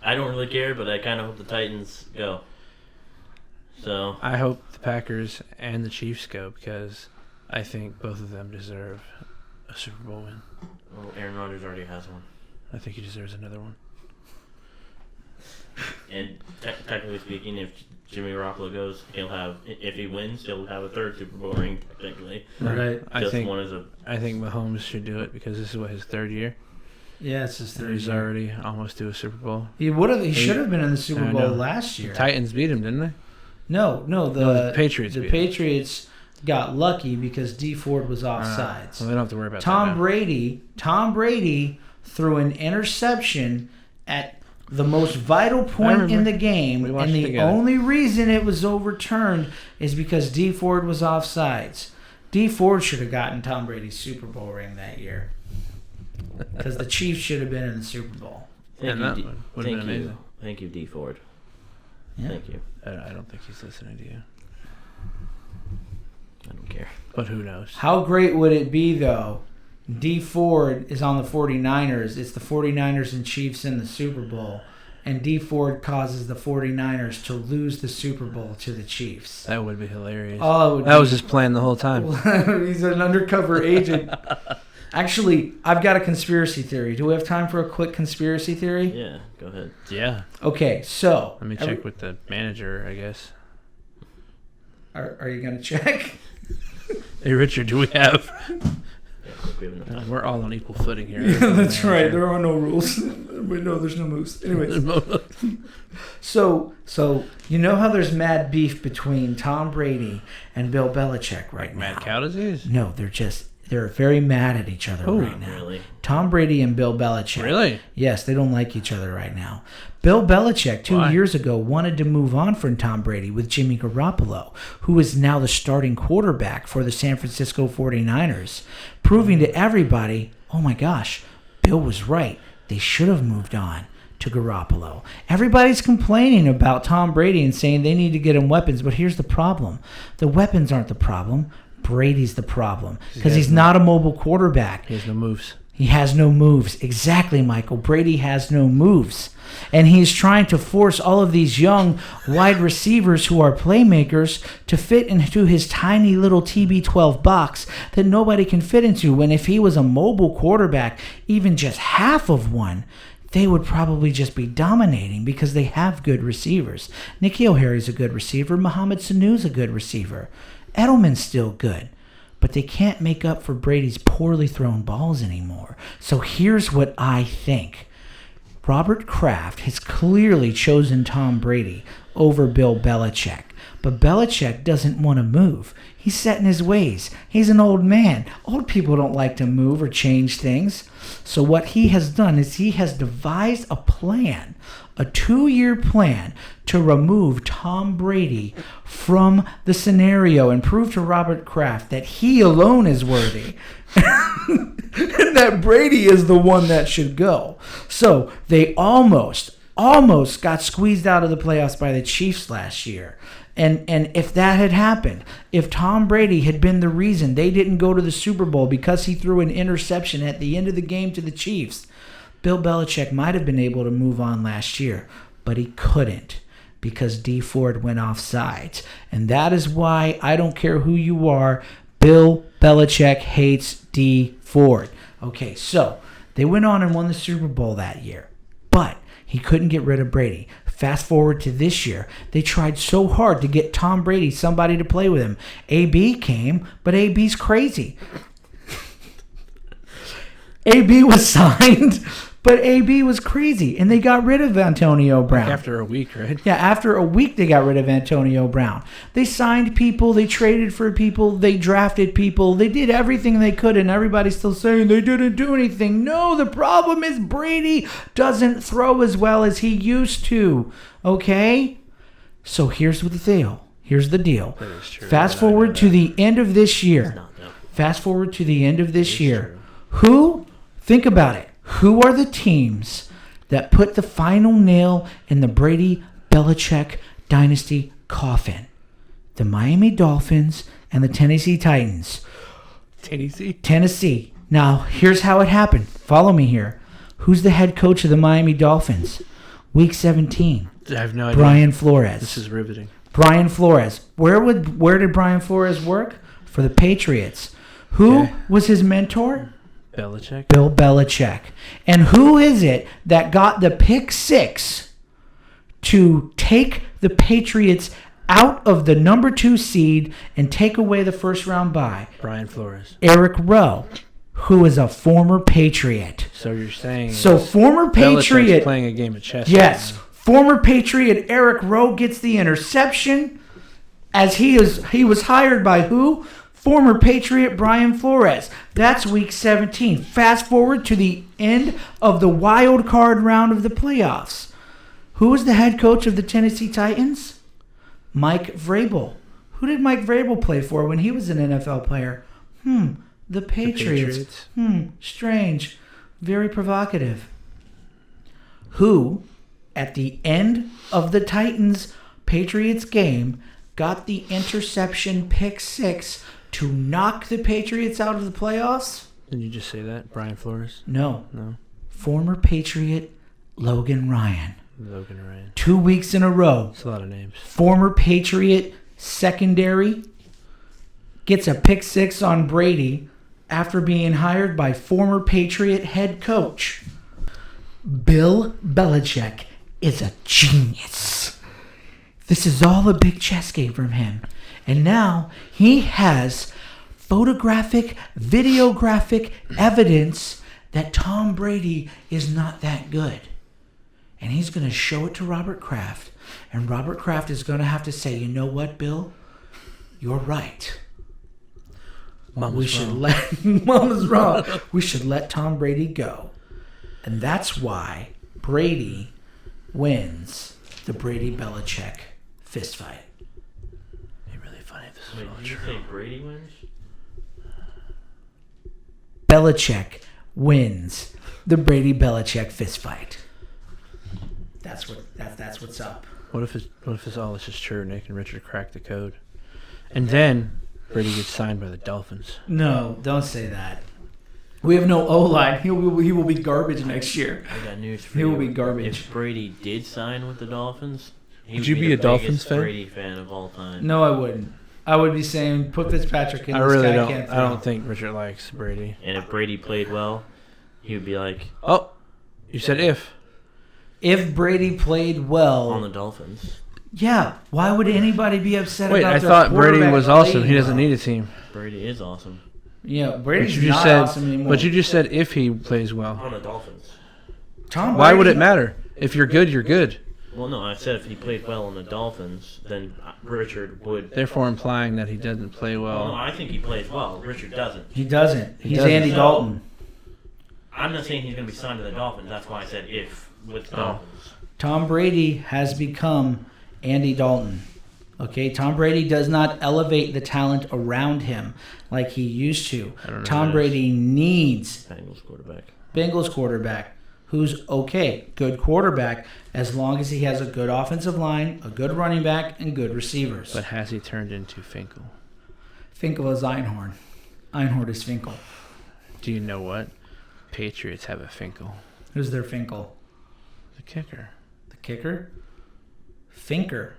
Speaker 1: I don't really care, but I kind of hope the Titans go. So
Speaker 3: I hope the Packers and the Chiefs go because I think both of them deserve a Super Bowl win.
Speaker 1: Well, Aaron Rodgers already has one.
Speaker 3: I think he deserves another one.
Speaker 1: And technically speaking, if Jimmy Garoppolo goes, if he wins, he'll have a third Super Bowl ring, technically.
Speaker 2: Right.
Speaker 3: I think Mahomes should do it because this is his third year.
Speaker 2: Yeah, it's his third year.
Speaker 3: He's already almost to a Super Bowl.
Speaker 2: He should have been in the Super Bowl last year.
Speaker 3: The Titans beat him, didn't they?
Speaker 2: No, the
Speaker 3: Patriots.
Speaker 2: The Patriots got lucky because D Ford was offsides.
Speaker 3: Well, they don't have to worry about
Speaker 2: Tom Brady threw an interception at the most vital point in the game, and the only reason it was overturned is because D Ford was offsides. D Ford should have gotten Tom Brady's Super Bowl ring that year because the Chiefs should have been in the Super Bowl.
Speaker 3: Thank
Speaker 1: you, D Ford.
Speaker 2: Yeah.
Speaker 1: Thank you.
Speaker 3: I don't think he's listening to you.
Speaker 1: I don't care.
Speaker 3: But who knows?
Speaker 2: How great would it be, though? D Ford is on the 49ers. It's the 49ers and Chiefs in the Super Bowl. And D Ford causes the 49ers to lose the Super Bowl to the Chiefs.
Speaker 3: That would be hilarious.
Speaker 2: That
Speaker 3: was his plan the whole time.
Speaker 2: He's an undercover agent. Actually, I've got a conspiracy theory. Do we have time for a quick conspiracy theory?
Speaker 1: Yeah, go ahead.
Speaker 3: Yeah.
Speaker 2: Okay, so...
Speaker 3: Let me check with the manager, I guess.
Speaker 2: Are you going to check?
Speaker 3: Hey, Richard, do we have...
Speaker 1: Yeah,
Speaker 3: we're all on equal footing here.
Speaker 2: Yeah, that's right. There are no rules. Wait, no, there's no moves. Anyways. So you know how there's mad beef between Tom Brady and Bill Belichick right now?
Speaker 3: Mad cow disease?
Speaker 2: No, they're very mad at each other right now.
Speaker 1: Really?
Speaker 2: Tom Brady and Bill Belichick.
Speaker 3: Really?
Speaker 2: Yes, they don't like each other right now. Bill Belichick, 2 years ago, wanted to move on from Tom Brady with Jimmy Garoppolo, who is now the starting quarterback for the San Francisco 49ers, proving to everybody, oh my gosh, Bill was right. They should have moved on to Garoppolo. Everybody's complaining about Tom Brady and saying they need to get him weapons, but here's the problem. The weapons aren't the problem. Brady's the problem because he's not a mobile quarterback.
Speaker 3: He has no moves.
Speaker 2: He has no moves. Exactly, Michael. Brady has no moves. And he's trying to force all of these young wide receivers who are playmakers to fit into his tiny little TB12 box that nobody can fit into. When if he was a mobile quarterback, even just half of one, they would probably just be dominating because they have good receivers. N'Keal Harry's a good receiver. Mohamed Sanu's a good receiver. Edelman's still good. But they can't make up for Brady's poorly thrown balls anymore. So here's what I think. Robert Kraft has clearly chosen Tom Brady over Bill Belichick. But Belichick doesn't want to move. He's set in his ways. He's an old man. Old people don't like to move or change things. So what he has done is he has devised a plan, a 2-year plan to remove Tom Brady from the scenario and prove to Robert Kraft that he alone is worthy. And that Brady is the one that should go. So they almost got squeezed out of the playoffs by the Chiefs last year. And if that had happened, if Tom Brady had been the reason they didn't go to the Super Bowl because he threw an interception at the end of the game to the Chiefs, Bill Belichick might have been able to move on last year, but he couldn't because D Ford went off sides. And that is why I don't care who you are, Bill Belichick hates D Ford. Okay, so they went on and won the Super Bowl that year, but he couldn't get rid of Brady. Fast forward to this year. They tried so hard to get Tom Brady, somebody to play with him. AB came, but AB's crazy. AB was signed But AB was crazy, and they got rid of Antonio Brown.
Speaker 3: After a week, right?
Speaker 2: Yeah, after a week, they got rid of Antonio Brown. They signed people, they traded for people, they drafted people, they did everything they could, and everybody's still saying they didn't do anything. No, the problem is Brady doesn't throw as well as he used to. Okay? So here's the deal. Here's the deal.
Speaker 3: That is true.
Speaker 2: Fast forward to the end of this year. Fast forward to the end of this year. Who, think about it, who are the teams that put the final nail in the Brady Belichick dynasty coffin? The Miami Dolphins and the Tennessee Titans. Tennessee. Now, here's how it happened. Follow me here. Who's the head coach of the Miami Dolphins? Week 17.
Speaker 3: I have no idea.
Speaker 2: Brian Flores.
Speaker 3: This is riveting.
Speaker 2: Brian Flores. Where did Brian Flores work? For the Patriots. Who was his mentor?
Speaker 3: Belichick.
Speaker 2: Bill Belichick. And who is it that got the pick six to take the Patriots out of the number 2 seed and take away the first round bye?
Speaker 3: Brian Flores.
Speaker 2: Eric Rowe, who is a former Patriot.
Speaker 3: So you're saying
Speaker 2: former Patriot
Speaker 3: Belichick's playing a game of chess.
Speaker 2: Yes.
Speaker 3: Right now.
Speaker 2: Former Patriot Eric Rowe gets the interception as he was hired by who? Former Patriot Brian Flores. That's week 17. Fast forward to the end of the wild card round of the playoffs. Who was the head coach of the Tennessee Titans? Mike Vrabel. Who did Mike Vrabel play for when he was an NFL player? The Patriots. Strange. Very provocative. Who, at the end of the Titans-Patriots game, got the interception pick six to knock the Patriots out of the playoffs?
Speaker 3: Did you just say that? Brian Flores?
Speaker 2: No.
Speaker 3: No.
Speaker 2: Former Patriot Logan Ryan.
Speaker 3: Logan Ryan.
Speaker 2: 2 weeks in a row.
Speaker 3: That's a lot of names.
Speaker 2: Former Patriot secondary gets a pick six on Brady after being hired by former Patriot head coach. Bill Belichick is a genius. This is all a big chess game from him. And now he has photographic, videographic evidence that Tom Brady is not that good. And he's going to show it to Robert Kraft. And Robert Kraft is going to have to say, you know what, Bill? You're right. Mama's wrong. We should let Tom Brady go. And that's why Brady wins the Brady-Belichick fist fight.
Speaker 3: It'd be really funny if this
Speaker 1: Wait,
Speaker 3: was all
Speaker 1: did you
Speaker 3: true.
Speaker 1: say Brady wins?
Speaker 2: Belichick wins the Brady-Belichick fist fight. That's what's up.
Speaker 3: What if it's all this is true? Nick and Richard cracked the code, and then Brady gets signed by the Dolphins.
Speaker 2: No, don't say that. We have no O-line. He will be garbage next year.
Speaker 1: I got news for
Speaker 2: He
Speaker 1: you.
Speaker 2: will be garbage.
Speaker 1: If Brady did sign with the Dolphins, he
Speaker 3: Would
Speaker 1: would
Speaker 3: you be
Speaker 1: the
Speaker 3: a Dolphins
Speaker 1: biggest
Speaker 3: fan?
Speaker 1: Brady fan of all time.
Speaker 2: No, I wouldn't. I would be saying, put Fitzpatrick in.
Speaker 3: I
Speaker 2: This
Speaker 3: really
Speaker 2: guy
Speaker 3: don't.
Speaker 2: can't
Speaker 3: I
Speaker 2: throw.
Speaker 3: don't think Richard likes Brady.
Speaker 1: And if Brady played well, he would be like
Speaker 3: Oh, you said if.
Speaker 2: If Brady played well,
Speaker 1: on the Dolphins.
Speaker 2: yeah. Why would anybody be upset
Speaker 3: Wait,
Speaker 2: about
Speaker 3: I
Speaker 2: their
Speaker 3: thought Brady
Speaker 2: quarterback
Speaker 3: was awesome.
Speaker 2: playing
Speaker 3: He doesn't
Speaker 2: well?
Speaker 3: need a team.
Speaker 1: Brady is awesome
Speaker 2: Yeah,
Speaker 3: But
Speaker 2: Brady's
Speaker 3: you just
Speaker 2: not
Speaker 3: said.
Speaker 2: awesome anymore.
Speaker 3: But you just said if he plays well.
Speaker 1: on the Dolphins.
Speaker 2: Tom
Speaker 3: Why would
Speaker 2: Brady-
Speaker 3: it matter? If you're good, you're good.
Speaker 1: Well, no, I said if he played well on the Dolphins, then Richard would.
Speaker 3: Therefore, implying that he doesn't play
Speaker 1: Well, no,
Speaker 3: well.
Speaker 1: I think he plays well. Richard doesn't.
Speaker 2: He doesn't. He's
Speaker 3: doesn't.
Speaker 2: Andy
Speaker 1: So-
Speaker 2: Dalton.
Speaker 1: I'm not saying he's going to be signed to the Dolphins. That's why I said if with the
Speaker 3: Oh.
Speaker 1: Dolphins.
Speaker 2: Tom Brady has become Andy Dalton. Okay, Tom Brady does not elevate the talent around him like he used to.
Speaker 3: I don't know
Speaker 2: Tom
Speaker 3: who that is.
Speaker 2: Brady needs
Speaker 1: Bengals quarterback.
Speaker 2: Bengals quarterback who's okay, good quarterback, as long as he has a good offensive line, a good running back, and good receivers.
Speaker 3: But has he turned into Finkel?
Speaker 2: Finkel is Einhorn. Einhorn is Finkel.
Speaker 3: Do you know what? Patriots have a Finkel.
Speaker 2: Who's their Finkel?
Speaker 3: The kicker.
Speaker 2: The kicker? Finker.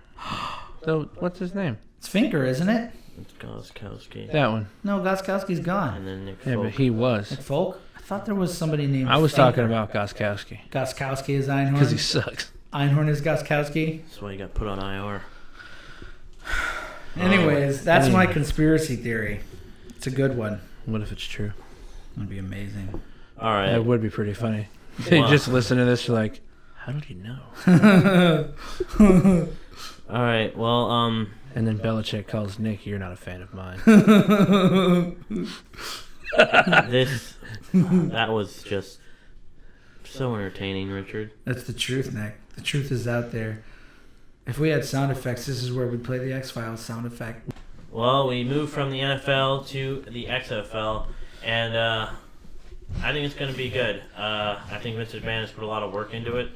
Speaker 3: So, what's his name?
Speaker 2: It's Finker, isn't it?
Speaker 1: It's Gostkowski.
Speaker 3: That one.
Speaker 2: No, Goskowski's gone.
Speaker 1: And then Nick
Speaker 3: Yeah,
Speaker 1: Folk.
Speaker 3: but he was.
Speaker 2: Nick Folk? I thought there was somebody named
Speaker 3: I was
Speaker 2: Finker.
Speaker 3: talking about Goskowski.
Speaker 2: Goskowski is
Speaker 3: Because he
Speaker 2: Einhorn.
Speaker 3: sucks.
Speaker 2: Einhorn is Goskowski.
Speaker 1: That's why he got put on IR.
Speaker 2: Anyways, that's my conspiracy theory. It's a good one.
Speaker 3: What if it's true?
Speaker 2: It'd be amazing.
Speaker 1: All right.
Speaker 3: That would be pretty funny. They just listen to this like, how did he know?
Speaker 1: All right. Well,
Speaker 3: And then Belichick calls Nick, you're not a fan of mine.
Speaker 1: that was just so entertaining, Richard.
Speaker 2: That's the truth, Nick. The truth is out there. If we had sound effects, this is where we'd play the X-Files sound effect.
Speaker 1: Well, we moved from the NFL to the XFL, and I think it's going to be good. I think Vince McMahon has put a lot of work into it,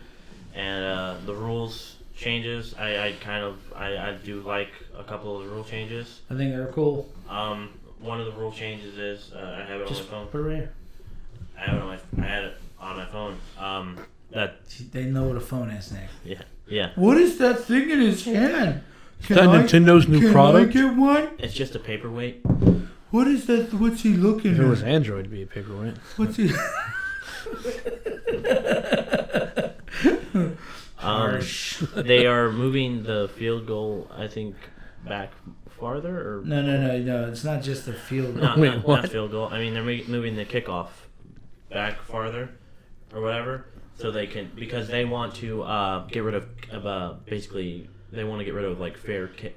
Speaker 1: and the rules changes. I do like a couple of the rule changes.
Speaker 2: I think they're cool.
Speaker 1: One of the rule changes is I have it
Speaker 2: Just
Speaker 1: on my phone.
Speaker 2: put it right here.
Speaker 1: I had it on my phone.
Speaker 2: They know what a phone is, Nick.
Speaker 1: Yeah.
Speaker 2: What is that thing in his hand?
Speaker 3: Is that Nintendo's new product?
Speaker 2: Can I get one?
Speaker 1: It's just a paperweight.
Speaker 2: What is that? What's he looking
Speaker 3: If
Speaker 2: at?
Speaker 3: it was Android, it'd be a paperweight.
Speaker 2: What's he? Harsh.
Speaker 1: They are moving the field goal, I think, back farther. Or
Speaker 2: No. It's not just the field.
Speaker 1: Not field goal. I mean, they're moving the kickoff back farther, or whatever, so they can, because they want to get rid of basically they want to get rid of like fair catches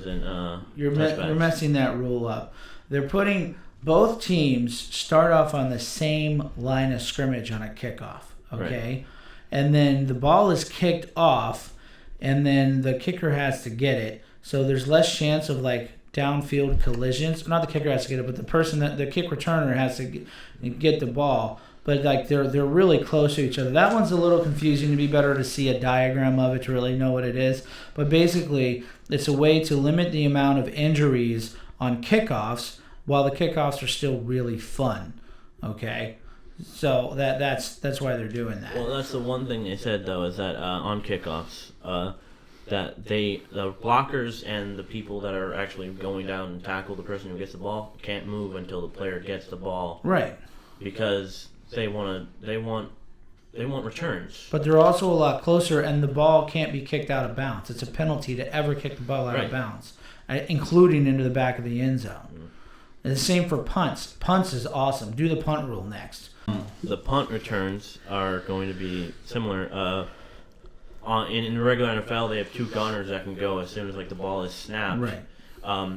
Speaker 1: and
Speaker 2: you're messing that rule up. They're putting both teams start off on the same line of scrimmage on a kickoff. Okay.
Speaker 1: Right.
Speaker 2: And then the ball is kicked off, and then the kicker has to get it. So there's less chance of like downfield collisions. Not the kicker has to get it, but the kick returner has to get the ball. But like they're really close to each other. That one's a little confusing. It'd be better to see a diagram of it to really know what it is. But basically, it's a way to limit the amount of injuries on kickoffs while the kickoffs are still really fun. Okay. So that's why they're doing that.
Speaker 1: Well, that's the one thing they said though, is that on kickoffs, that the blockers and the people that are actually going down and tackle the person who gets the ball can't move until the player gets the ball.
Speaker 2: Right.
Speaker 1: Because they want returns.
Speaker 2: But they're also a lot closer, and the ball can't be kicked out of bounds. It's a penalty to ever kick the ball out of bounds, including into the back of the end zone. Mm-hmm. And the same for punts. Punts is awesome. Do the punt rule next.
Speaker 1: The punt returns are going to be similar. In the regular NFL, they have two gunners that can go as soon as like the ball is snapped.
Speaker 2: Right.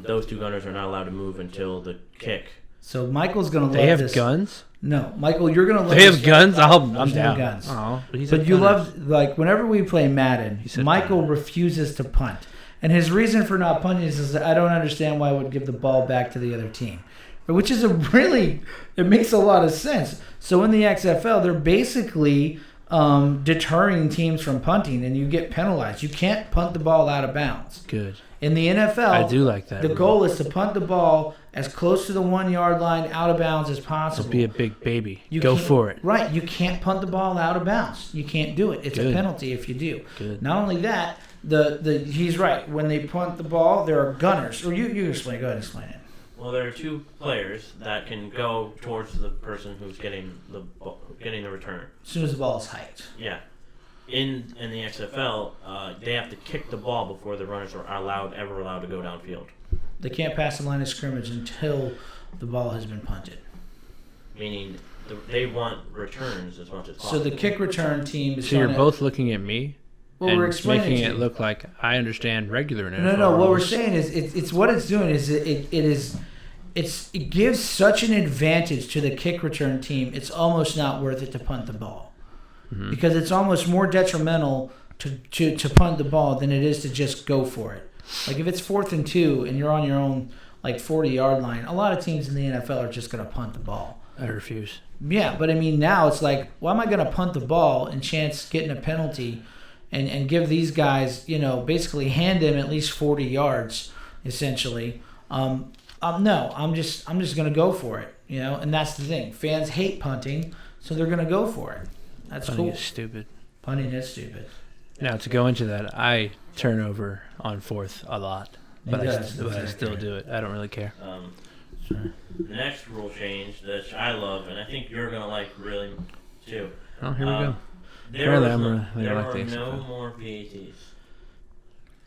Speaker 1: Those two gunners are not allowed to move until the kick.
Speaker 2: So Michael's going to love
Speaker 3: this. They
Speaker 2: have
Speaker 3: guns?
Speaker 2: No, Michael, you're going to love
Speaker 3: They
Speaker 2: this.
Speaker 3: have guns? I'm
Speaker 2: There's
Speaker 3: down.
Speaker 2: No guns.
Speaker 3: Oh,
Speaker 2: but you love, like, whenever we play Madden, Michael refuses to punt. And his reason for not punting is that I don't understand why I would give the ball back to the other team. Which is it makes a lot of sense. So in the XFL, they're basically deterring teams from punting, and you get penalized. You can't punt the ball out of bounds.
Speaker 3: Good.
Speaker 2: In the NFL,
Speaker 3: I do like that.
Speaker 2: The goal is to punt the ball as close to the 1 yard line out of bounds as possible.
Speaker 3: Don't be a big baby.
Speaker 2: You
Speaker 3: Go for it.
Speaker 2: Right. You can't punt the ball out of bounds. You can't do it. It's
Speaker 3: Good.
Speaker 2: a penalty if you do.
Speaker 3: Good.
Speaker 2: Not only that, he's right. When they punt the ball, there are gunners. Or you explain. Go ahead and explain it.
Speaker 1: Well, there are two players that can go towards the person who's getting the return.
Speaker 2: As soon as the ball is hiked.
Speaker 1: Yeah. In the XFL, they have to kick the ball before the runners are ever allowed to go downfield.
Speaker 2: They can't pass the line of scrimmage until the ball has been punted.
Speaker 1: Meaning they want returns as much as possible.
Speaker 2: So the kick return team is.
Speaker 3: So you're both looking at me.
Speaker 2: Well,
Speaker 3: and
Speaker 2: we're explaining
Speaker 3: making it look like I understand regular NFL.
Speaker 2: No. What we're saying is, it's what it's doing is it gives such an advantage to the kick return team. It's almost not worth it to punt the ball, because it's almost more detrimental to punt the ball than it is to just go for it. Like if it's 4th and 2 and you're on your own like 40-yard line, a lot of teams in the NFL are just going to punt the ball.
Speaker 3: I refuse.
Speaker 2: Yeah, but I mean now it's like, why am I going to punt the ball and chance getting a penalty? And give these guys, basically hand them at least 40 yards, essentially. No, I'm just going to go for it, And that's the thing. Fans hate punting, so they're going to go for it. That's
Speaker 3: Punting
Speaker 2: cool.
Speaker 3: is stupid.
Speaker 2: Punting is stupid.
Speaker 3: Now, to go into that, I turn over on 4th a lot, but I still do it. I don't really care.
Speaker 1: The next rule change that I love, and I think you're going to like really too.
Speaker 3: Oh, here we go.
Speaker 1: There are no more PATs.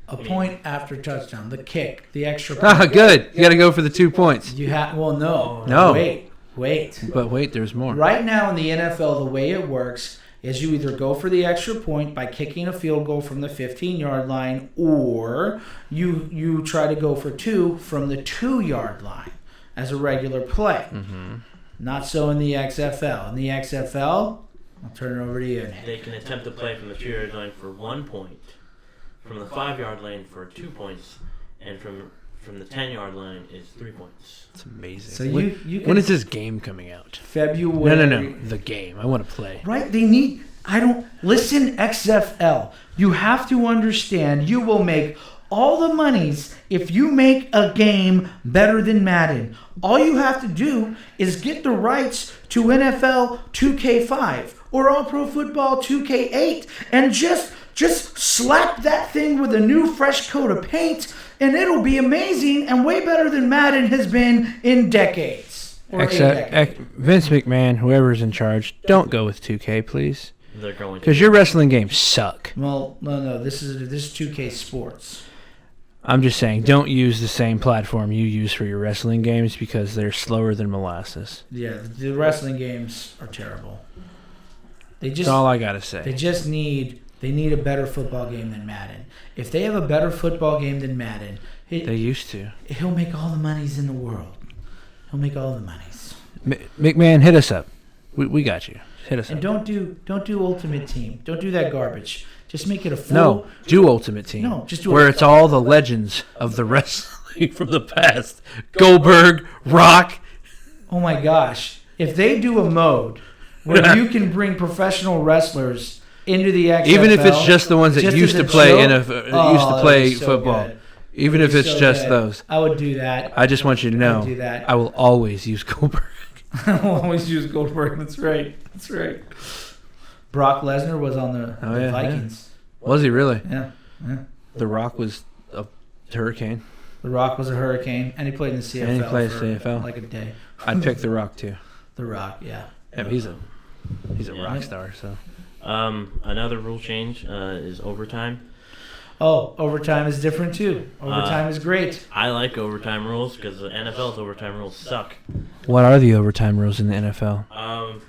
Speaker 2: A point after touchdown, the kick, the extra point.
Speaker 3: Ah, good. You got to go for the 2 points.
Speaker 2: You have no.
Speaker 3: No.
Speaker 2: Wait.
Speaker 3: But wait, there's more.
Speaker 2: Right now in the NFL, the way it works is you either go for the extra point by kicking a field goal from the 15-yard line, or you try to go for 2 from the 2-yard line as a regular play.
Speaker 3: Mm-hmm.
Speaker 2: Not so in the XFL. In the XFL, I'll turn it over to you, Nick.
Speaker 1: They can attempt to play from the 2-yard line for 1 point, from the 5-yard line for 2 points, and from the 10-yard line is 3 points.
Speaker 3: It's amazing.
Speaker 2: So you can,
Speaker 3: when is this game coming out?
Speaker 2: February.
Speaker 3: No. The game. I want to play.
Speaker 2: Right? Listen, XFL. You have to understand you will make all the monies if you make a game better than Madden. All you have to do is get the rights to NFL 2K5 or All Pro Football 2K8 and just slap that thing with a new fresh coat of paint, and it'll be amazing and way better than Madden has been in decades.
Speaker 3: Vince McMahon, whoever's in charge, don't go with 2K, please.
Speaker 1: They're going
Speaker 3: because your wrestling games suck.
Speaker 2: Well, no. This is 2K Sports.
Speaker 3: I'm just saying, don't use the same platform you use for your wrestling games because they're slower than molasses.
Speaker 2: Yeah, the wrestling games are terrible.
Speaker 3: That's all I gotta say.
Speaker 2: They need a better football game than Madden. If they have a better football game than Madden,
Speaker 3: they used to.
Speaker 2: He'll make all the monies in the world. He'll make all the monies.
Speaker 3: McMahon, hit us up. We got you. Hit us
Speaker 2: up. And don't do Ultimate Team. Don't do that garbage. Just make it a full.
Speaker 3: No, do Ultimate Team.
Speaker 2: No, just do
Speaker 3: where it's all the legends of the wrestling from the past. Goldberg, Rock.
Speaker 2: Oh my gosh! If they do a mode where you can bring professional wrestlers into the XFL,
Speaker 3: even if it's just the ones that used to play football, even if it's just those,
Speaker 2: I would do that.
Speaker 3: I just want you to know, I will always use Goldberg.
Speaker 2: I will always use Goldberg. That's right. Brock Lesnar was on the Vikings.
Speaker 3: Yeah. Was he really?
Speaker 2: Yeah.
Speaker 3: The Rock was a hurricane.
Speaker 2: The Rock was a hurricane, and he played in the CFL.
Speaker 3: And he played CFL
Speaker 2: like a day.
Speaker 3: I'd pick The Rock too.
Speaker 2: The Rock, yeah.
Speaker 3: He's a rock star. So.
Speaker 1: Another rule change is overtime.
Speaker 2: Oh, overtime is different too. Overtime is great.
Speaker 1: I like overtime rules because the NFL's overtime rules suck.
Speaker 3: What are the overtime rules in the NFL?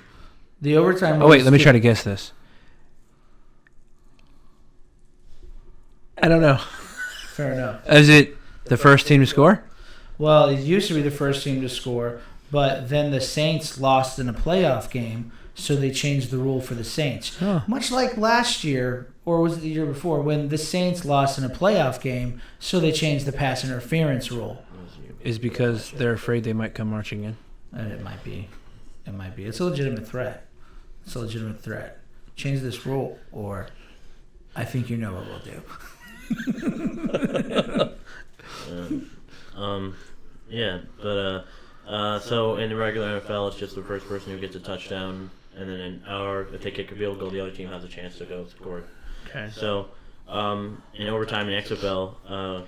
Speaker 2: The overtime rules...
Speaker 3: Oh, wait, let me try to guess this. I don't know.
Speaker 2: Fair enough.
Speaker 3: Is it the first team to score?
Speaker 2: Well, it used to be the first team to score, but then the Saints lost in a playoff game, so they changed the rule for the Saints.
Speaker 3: Oh.
Speaker 2: Much like last year, or was it the year before, when the Saints lost in a playoff game, so they changed the pass interference rule.
Speaker 3: Is because they're afraid they might come marching in?
Speaker 2: It might be. It's a legitimate threat. Change this rule, or I think you know what we'll do.
Speaker 1: So in the regular NFL, it's just the first person who gets a touchdown, and then if they kick a field goal, the other team has a chance to go score.
Speaker 3: Okay.
Speaker 1: So in overtime in XFL,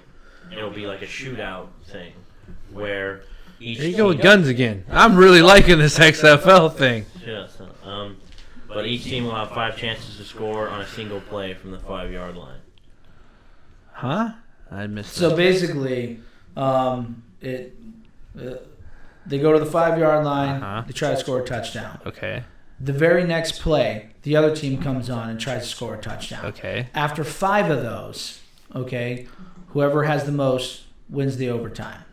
Speaker 1: it'll be like a shootout thing where each
Speaker 3: There you go with guns again. I'm really liking this XFL thing.
Speaker 1: Yeah. But each team will have 5 chances to score on a single play from the 5-yard line.
Speaker 3: Huh? I missed that.
Speaker 2: So basically, they go to the 5-yard line. They try to score a touchdown.
Speaker 3: Okay.
Speaker 2: The very next play, the other team comes on and tries to score a touchdown.
Speaker 3: Okay.
Speaker 2: After 5 of those, whoever has the most wins the overtime.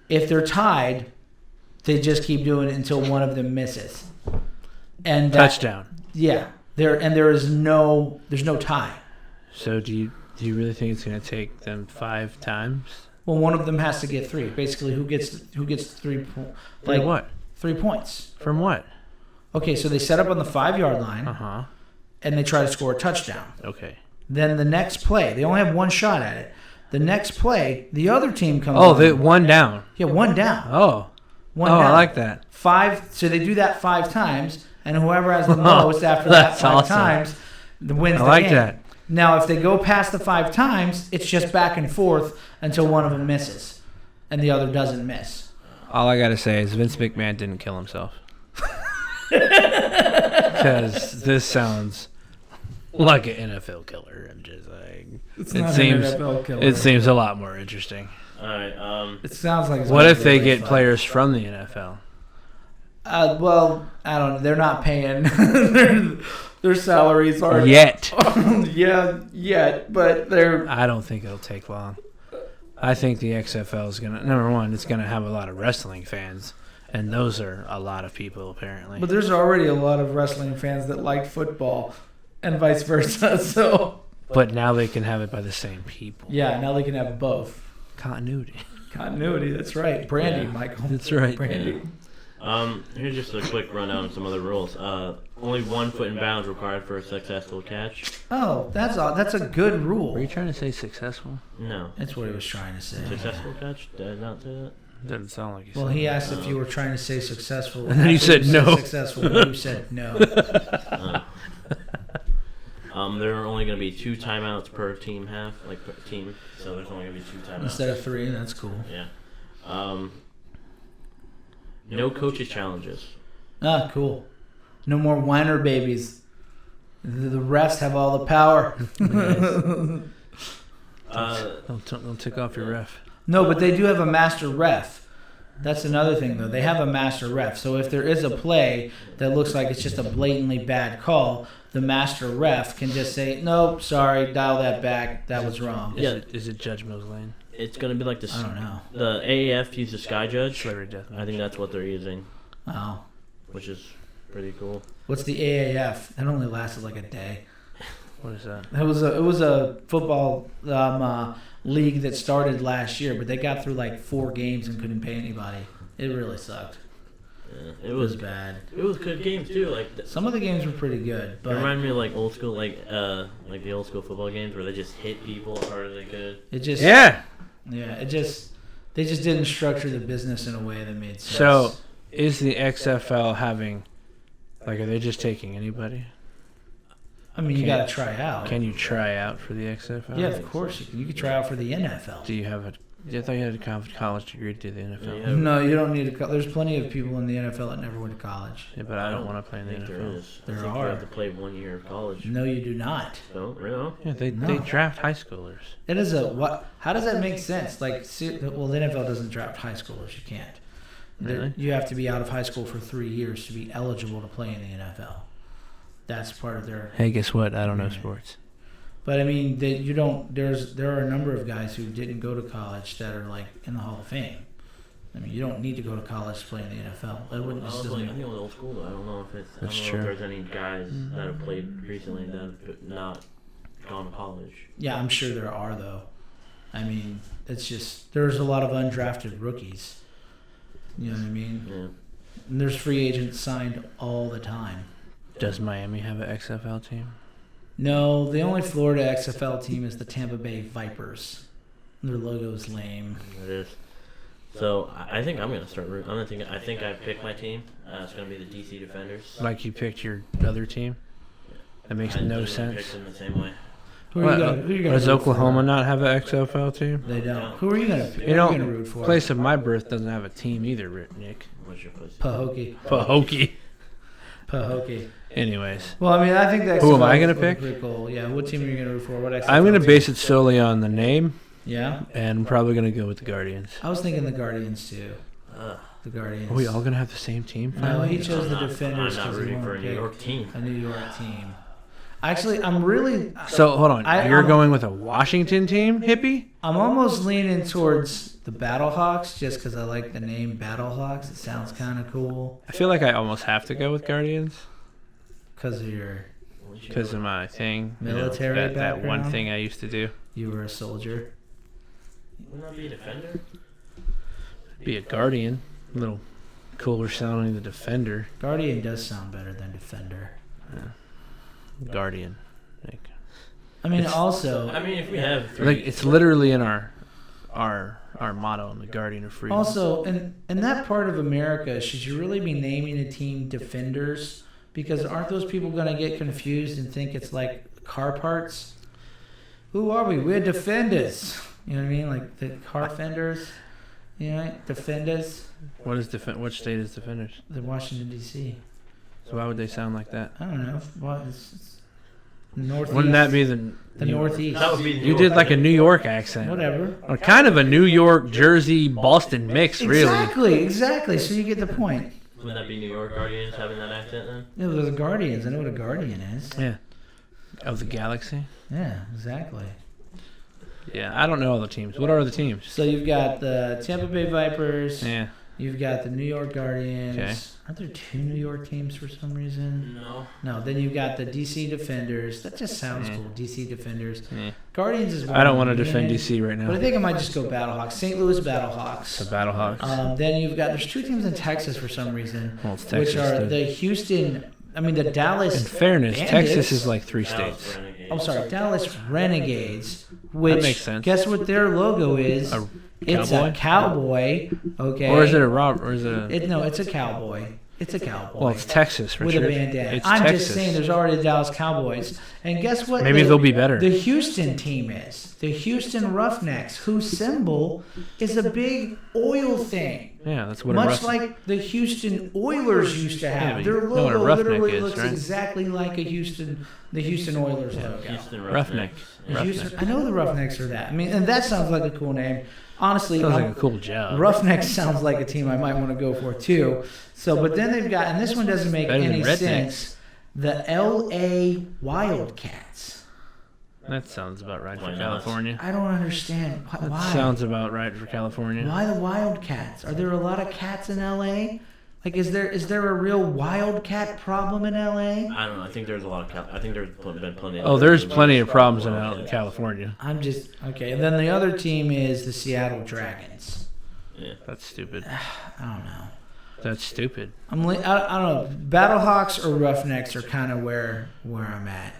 Speaker 2: If they're tied, they just keep doing it until one of them misses. And
Speaker 3: touchdown.
Speaker 2: Yeah. There's no tie.
Speaker 3: So do you really think it's going to take them 5 times?
Speaker 2: Well, one of them has to get 3. Basically, who gets 3 points?
Speaker 3: Like what?
Speaker 2: 3 points.
Speaker 3: From what?
Speaker 2: Okay, so they set up on the 5-yard line. And they try to score a touchdown.
Speaker 3: Okay.
Speaker 2: Then the next play, they only have 1 shot at it. The next play, the other team comes on.
Speaker 3: Oh, they 1 down.
Speaker 2: Yeah, 1 down.
Speaker 3: Oh.
Speaker 2: 1 down.
Speaker 3: I like that.
Speaker 2: 5. So they do that 5 times, and whoever has the most after that 5 times wins the game.
Speaker 3: I like that.
Speaker 2: Now, if they go past the 5 times, it's just back and forth until one of them misses, and the other doesn't miss.
Speaker 3: All I gotta say is Vince McMahon didn't kill himself. Because this sounds like an NFL killer. I'm just like, it seems a lot more interesting.
Speaker 1: All right.
Speaker 2: It sounds like.
Speaker 3: What if they get players from the NFL?
Speaker 2: Well, I don't know. They're not paying. their salaries are
Speaker 3: Yet.
Speaker 2: yet, but they're.
Speaker 3: I don't think it'll take long. I think the XFL is going to, number one, it's going to have a lot of wrestling fans. And those are a lot of people, apparently.
Speaker 2: But there's already a lot of wrestling fans that like football, and vice versa. So.
Speaker 3: But now they can have it by the same people.
Speaker 2: Yeah, now they can have both.
Speaker 3: Continuity.
Speaker 2: That's right. Branding,
Speaker 1: Yeah.
Speaker 2: Michael.
Speaker 3: That's right.
Speaker 2: Branding.
Speaker 1: Here's just a quick rundown of some other rules. Only 1 foot in bounds required for a successful catch.
Speaker 2: Oh, that's a good rule.
Speaker 3: Were you trying to say successful?
Speaker 1: No.
Speaker 2: That's what he was trying to say.
Speaker 1: Successful catch? Did I not say that?
Speaker 3: Doesn't sound like you
Speaker 2: Well,
Speaker 3: said.
Speaker 2: he asked if you were trying to say successful.
Speaker 3: And then you said no.
Speaker 2: Successful, and you said no.
Speaker 1: There are only going to be 2 timeouts per team half, like per team. So there's only going to be 2 timeouts.
Speaker 2: Instead of 3, that's cool.
Speaker 1: Yeah. No coaches challenges.
Speaker 2: Ah, cool. No more whiner babies. The refs have all the power.
Speaker 3: Don't tick off your ref.
Speaker 2: No, but they do have a master ref. That's another thing, though. They have a master ref. So if there is a play that looks like it's just a blatantly bad call, the master ref can just say, nope, sorry, dial that back. That was wrong.
Speaker 3: Is it Judge Mills Lane?
Speaker 1: It's going to be like this.
Speaker 2: I don't know.
Speaker 1: The AAF uses Sky Judge.
Speaker 3: Celebrity death match.
Speaker 1: I think that's what they're using,
Speaker 2: Oh.
Speaker 1: which is pretty cool.
Speaker 2: What's the AAF? That only lasted like a day.
Speaker 3: What is that?
Speaker 2: It was a football league that started last year, but they got through like 4 games and couldn't pay anybody. It really sucked.
Speaker 1: Yeah,
Speaker 2: It was bad.
Speaker 1: It was good games too. Like
Speaker 2: Some of the games were pretty good,
Speaker 1: it
Speaker 2: but
Speaker 1: reminded me of like old school, like the old school football games where they just hit people as hard as they could.
Speaker 2: it just they just didn't structure the business in a way that made sense.
Speaker 3: So, is the XFL having, like, are they just taking anybody?
Speaker 2: I mean, you got to try out.
Speaker 3: Can you try out for the XFL?
Speaker 2: Yeah, of course you can. You can try out for the NFL.
Speaker 3: Do you have a? I thought you had a college degree to do the NFL.
Speaker 1: Yeah.
Speaker 2: No, you don't need to. There's plenty of people in the NFL that never went to college.
Speaker 3: Yeah, but I don't want to play in the
Speaker 1: I think there
Speaker 3: NFL.
Speaker 1: is.
Speaker 2: There
Speaker 1: I think
Speaker 2: are.
Speaker 1: You have to play 1 year of college.
Speaker 2: No, you do not.
Speaker 1: No, really?
Speaker 3: Yeah, they
Speaker 2: No.
Speaker 3: draft high schoolers.
Speaker 2: It is a what? How does that make sense? Like, well, the NFL doesn't draft high schoolers. You can't.
Speaker 3: Really?
Speaker 2: You have to be out of high school for 3 years to be eligible to play in the NFL. That's part of their.
Speaker 3: Hey, guess what? I don't know sports.
Speaker 2: But I mean, you don't. There are a number of guys who didn't go to college that are like in the Hall of Fame. I mean, you don't need to go to college to play in the NFL. That wouldn't.
Speaker 1: I
Speaker 2: Just
Speaker 1: was
Speaker 2: doesn't
Speaker 1: like, I think it was old school though. I don't know if it's.
Speaker 3: That's
Speaker 1: I don't
Speaker 3: true.
Speaker 1: know if there's any guys that have played recently that have not gone to college.
Speaker 2: Yeah, I'm sure there are though. I mean, it's just there's a lot of undrafted rookies. You know what I mean?
Speaker 1: Yeah.
Speaker 2: And there's free agents signed all the time.
Speaker 3: Does Miami have an XFL team?
Speaker 2: No, the only Florida XFL team is the Tampa Bay Vipers. Their logo is lame.
Speaker 1: It is. So I think I'm gonna start. I think I picked my team. It's gonna be the DC Defenders.
Speaker 3: Like you picked your other team? That makes
Speaker 1: I
Speaker 3: no
Speaker 1: picked
Speaker 3: sense.
Speaker 1: them the same way.
Speaker 2: Who are you gonna
Speaker 3: Does
Speaker 2: root for?
Speaker 3: Oklahoma not have an XFL team?
Speaker 2: They don't. Who are you gonna?
Speaker 3: You know,
Speaker 2: root for?
Speaker 3: place of my birth doesn't have a team either, Nick.
Speaker 1: What's your place?
Speaker 2: Pahokee.
Speaker 3: Pahokee. Anyways,
Speaker 2: Well, I mean, I think that.
Speaker 3: Who am I gonna pick?
Speaker 2: Pretty cool. Yeah. What team are you gonna root for? What XFL
Speaker 3: I'm going to
Speaker 2: team?
Speaker 3: base it solely on the name,
Speaker 2: Yeah.
Speaker 3: and I'm probably going to go with the Guardians.
Speaker 2: I was thinking the Guardians too.
Speaker 1: Ugh.
Speaker 2: The Guardians.
Speaker 3: Are we all going to have the same team
Speaker 2: No,
Speaker 3: finally?
Speaker 2: he chose the
Speaker 1: I'm
Speaker 2: Defenders
Speaker 1: not
Speaker 2: because he
Speaker 1: rooting
Speaker 2: wanted
Speaker 1: for a
Speaker 2: to
Speaker 1: New
Speaker 2: pick
Speaker 1: York team.
Speaker 2: a New York team. Actually, I'm really.
Speaker 3: So, hold on.
Speaker 2: I'm-
Speaker 3: You're going with a Washington team, hippie?
Speaker 2: I'm almost leaning towards the Battlehawks just because I like the name Battlehawks. It sounds kind of cool
Speaker 3: I feel like I almost have to go with Guardians
Speaker 2: because of
Speaker 3: because of my thing. you know,
Speaker 2: Military
Speaker 3: that one
Speaker 2: background?
Speaker 3: thing I used to do.
Speaker 2: you were a soldier.
Speaker 1: Wouldn't that be a defender?
Speaker 3: Be a Guardian. A little cooler sounding than Defender.
Speaker 2: Guardian does sound better than Defender.
Speaker 3: Guardian. Like,
Speaker 2: I mean, also,
Speaker 1: I mean, if we have three,
Speaker 3: like it's literally in our motto, in the Guardian of Freedom.
Speaker 2: also in that part of America, should you really be naming a team Defenders? Because aren't those people going to get confused and think it's like car parts? Who are we? We're Defenders. You know what I mean? Like the car fenders. You know, Defenders.
Speaker 3: What is What state is Defenders?
Speaker 2: The Washington D.C.
Speaker 3: So why would they sound like that?
Speaker 2: I don't know. What? It's northeast.
Speaker 3: Wouldn't that be the
Speaker 2: Northeast?
Speaker 1: that would be New
Speaker 3: You did
Speaker 1: York.
Speaker 3: like a New York accent.
Speaker 2: Whatever.
Speaker 3: Or kind of a New York, Jersey, Boston mix, really.
Speaker 2: Exactly. So you get the point.
Speaker 1: Wouldn't that be New York Guardians having that accent then?
Speaker 2: Yeah, they're the Guardians. I know what a Guardian is.
Speaker 3: Yeah. Of the Galaxy?
Speaker 2: Yeah, exactly.
Speaker 3: Yeah, I don't know all the teams. What are the teams?
Speaker 2: So you've got the Tampa Bay Vipers.
Speaker 3: Yeah.
Speaker 2: You've got the New York Guardians.
Speaker 3: Okay.
Speaker 2: Aren't there 2 New York teams for some reason?
Speaker 1: No.
Speaker 2: No, then you've got the DC Defenders. That just sounds cool. DC Defenders.
Speaker 3: Yeah.
Speaker 2: Guardians is one.
Speaker 3: I don't want to defend DC right
Speaker 2: But I
Speaker 3: now.
Speaker 2: think I might just go Battlehawks. St. Louis Battlehawks.
Speaker 3: The Battlehawks.
Speaker 2: Then you've got, there's 2 teams in Texas for some reason,
Speaker 3: Well, it's Texas.
Speaker 2: which are
Speaker 3: too.
Speaker 2: the Houston, the Dallas.
Speaker 3: In fairness,
Speaker 2: Bandits.
Speaker 3: Texas is like 3
Speaker 1: Dallas
Speaker 3: states.
Speaker 1: Renegades.
Speaker 2: I'm sorry, Dallas Renegades. Which,
Speaker 3: That makes sense.
Speaker 2: guess what their logo is?
Speaker 3: A
Speaker 2: It's a cowboy. Okay.
Speaker 3: Or is it a rob? Or is it a?
Speaker 2: No, it's a cowboy. It's a cowboy.
Speaker 3: Well, it's Texas,
Speaker 2: with a
Speaker 3: Richard.
Speaker 2: bandana.
Speaker 3: It's
Speaker 2: I'm
Speaker 3: Texas.
Speaker 2: just saying there's already the Dallas Cowboys. And guess what?
Speaker 3: Maybe they'll be better.
Speaker 2: The Houston team is. The Houston Roughnecks, whose symbol is a big oil thing.
Speaker 3: Yeah, that's what.
Speaker 2: Much like the Houston Oilers used to have.
Speaker 3: but
Speaker 2: Their
Speaker 3: you know what a
Speaker 2: logo
Speaker 3: roughneck
Speaker 2: literally
Speaker 3: is,
Speaker 2: looks
Speaker 3: right?
Speaker 2: exactly like the Houston Oilers logo.
Speaker 1: Houston
Speaker 3: Roughneck.
Speaker 1: Yeah.
Speaker 2: Houston, I know the Roughnecks are that. And that sounds like a cool name. Honestly,
Speaker 3: Sounds like a cool job.
Speaker 2: Roughnecks sounds like a team I might want to go for too. So, but then they've got, and this one doesn't make
Speaker 3: Better than
Speaker 2: any
Speaker 3: Rednecks.
Speaker 2: sense. The L.A. Wildcats.
Speaker 3: That sounds about right
Speaker 1: Why
Speaker 3: for
Speaker 1: not?
Speaker 3: California.
Speaker 2: I don't understand
Speaker 3: That
Speaker 2: why.
Speaker 3: sounds about right for California.
Speaker 2: Why the Wildcats? Are there a lot of cats in L.A.? Like, is there a real wildcat problem in L.A.?
Speaker 1: I don't know. I think there's a lot of. I think there's been plenty.
Speaker 3: Oh, there's plenty of problems in California.
Speaker 2: I'm just okay. And then the other team is the Seattle Dragons.
Speaker 1: Yeah.
Speaker 3: That's stupid.
Speaker 2: I don't know.
Speaker 3: That's stupid.
Speaker 2: I don't know. Battlehawks or Roughnecks are kind of where I'm at.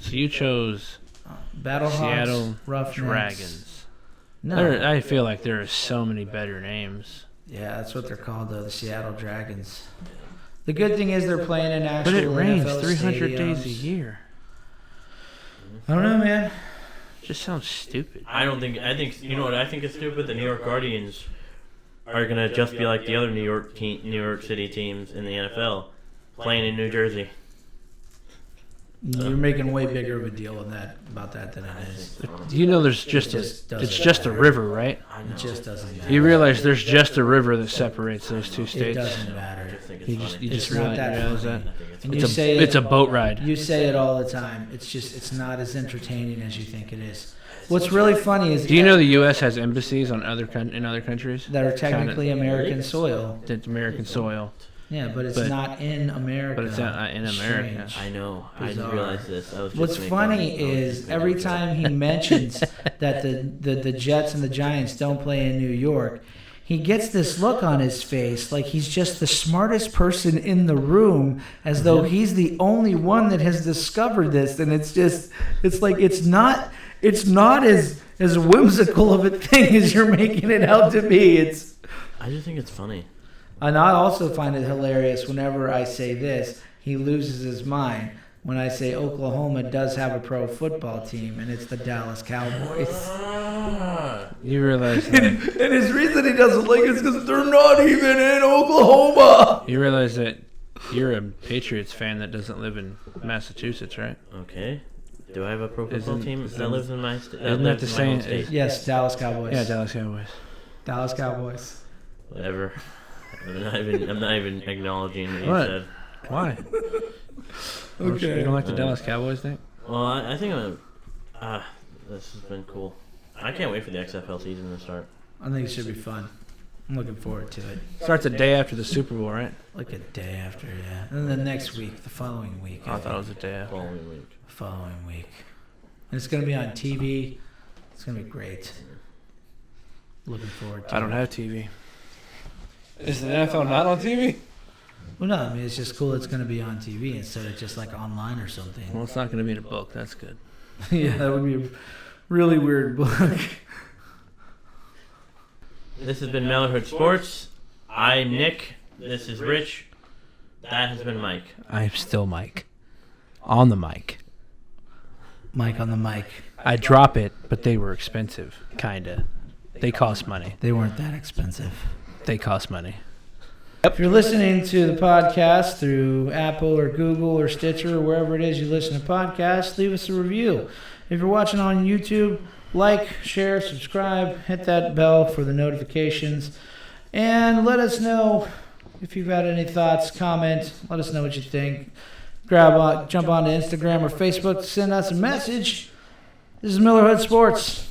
Speaker 3: So you chose
Speaker 2: Battlehawks,
Speaker 3: Seattle
Speaker 2: Roughnecks.
Speaker 3: Dragons.
Speaker 2: No.
Speaker 3: I feel like there are so many better names.
Speaker 2: Yeah, that's what they're called, though, the Seattle Dragons. The good thing is they're playing in actual
Speaker 3: But it rains
Speaker 2: NFL
Speaker 3: 300 days a
Speaker 2: stadiums.
Speaker 3: year.
Speaker 2: I don't know, man.
Speaker 3: Just sounds stupid.
Speaker 1: I don't think. I think you know what I think is stupid. The New York Guardians are gonna just be like the other New York City teams in the NFL, playing in New Jersey.
Speaker 2: You're making way bigger of a deal about that than it is.
Speaker 3: You know, there's just
Speaker 2: just
Speaker 3: it's
Speaker 2: doesn't
Speaker 3: just a
Speaker 2: matter.
Speaker 3: river, right?
Speaker 1: I know.
Speaker 2: It just doesn't matter.
Speaker 3: You realize there's just a river that separates those 2
Speaker 2: It
Speaker 3: states.
Speaker 2: doesn't
Speaker 1: I
Speaker 2: matter.
Speaker 1: just think it's
Speaker 3: You
Speaker 1: funny.
Speaker 3: just, you
Speaker 2: It's
Speaker 3: just
Speaker 2: not
Speaker 3: really
Speaker 2: that
Speaker 3: realize
Speaker 2: funny.
Speaker 3: that.
Speaker 1: I think it's
Speaker 2: And
Speaker 1: funny.
Speaker 2: you say
Speaker 3: It's a boat ride.
Speaker 2: You say it all the time. It's not as entertaining as you think it is. What's really funny is
Speaker 3: Do you know the U.S. has embassies on in other countries?
Speaker 2: that are technically American soil.
Speaker 3: That's American soil,
Speaker 2: Yeah, but it's
Speaker 3: But-
Speaker 2: not in America.
Speaker 3: but it's not in America.
Speaker 2: Strange.
Speaker 1: I know. I
Speaker 2: Bizarre.
Speaker 1: didn't realize this. I was just
Speaker 2: What's
Speaker 1: making
Speaker 2: funny
Speaker 1: fun. I was
Speaker 2: is
Speaker 1: just
Speaker 2: every
Speaker 1: making fun.
Speaker 2: time he mentions that the Jets and the Giants don't play in New York, he gets this look on his face like he's just the smartest person in the room, as though he's the only one that has discovered this. And it's like it's not as whimsical of a thing as you're making it out to be.
Speaker 1: I just think it's funny.
Speaker 2: And I also find it hilarious whenever I say this, he loses his mind. When I say Oklahoma does have a pro football team, and it's the Dallas Cowboys.
Speaker 3: You realize that,
Speaker 2: And his reason he doesn't like it is because they're not even in Oklahoma.
Speaker 3: you realize that you're a Patriots fan that doesn't live in Massachusetts, right?
Speaker 1: Okay. Do I have a pro football
Speaker 3: Isn't-
Speaker 1: team
Speaker 3: isn't-
Speaker 1: that lives in my state?
Speaker 3: isn't that the same-
Speaker 2: Yes, Dallas Cowboys.
Speaker 3: Yeah, Dallas Cowboys.
Speaker 2: Dallas Cowboys.
Speaker 1: Whatever. I'm not even acknowledging what you
Speaker 3: What?
Speaker 1: said.
Speaker 3: Why?
Speaker 2: Okay.
Speaker 3: You don't like the Dallas Cowboys thing?
Speaker 1: Well, I think this has been cool. I can't wait for the XFL season to start.
Speaker 2: I think it should be fun. I'm looking forward to it.
Speaker 3: Starts a day after the Super Bowl, right?
Speaker 2: Like a day after, yeah. And then the next week, the following week.
Speaker 3: I thought it was a day after.
Speaker 1: Following week.
Speaker 2: Following week. And it's going to be on TV. It's going to be great. Looking forward to it.
Speaker 3: I don't have TV. Is the NFL not on TV?
Speaker 2: Well, no, I mean, it's just cool it's going to be on TV instead of just like online or something.
Speaker 3: Well, it's not going to be in a book. That's good.
Speaker 2: Yeah, that would be a really weird book.
Speaker 1: This has been Mellerhood Sports. I'm Nick. This is Rich. That has been Mike.
Speaker 3: I'm still Mike. On the mic.
Speaker 2: Mike on the mic.
Speaker 3: I drop it, but they were expensive. Kinda. They cost money.
Speaker 2: They weren't that expensive.
Speaker 3: They cost money.
Speaker 2: If you're listening to the podcast through Apple or Google or Stitcher or wherever it is you listen to podcasts, leave us a review. If you're watching on YouTube, like, share, subscribe, hit that bell for the notifications, and let us know If you've had any thoughts, comment. Let us know what you think. Jump onto Instagram or Facebook to send us a message. This is Millerhood Sports.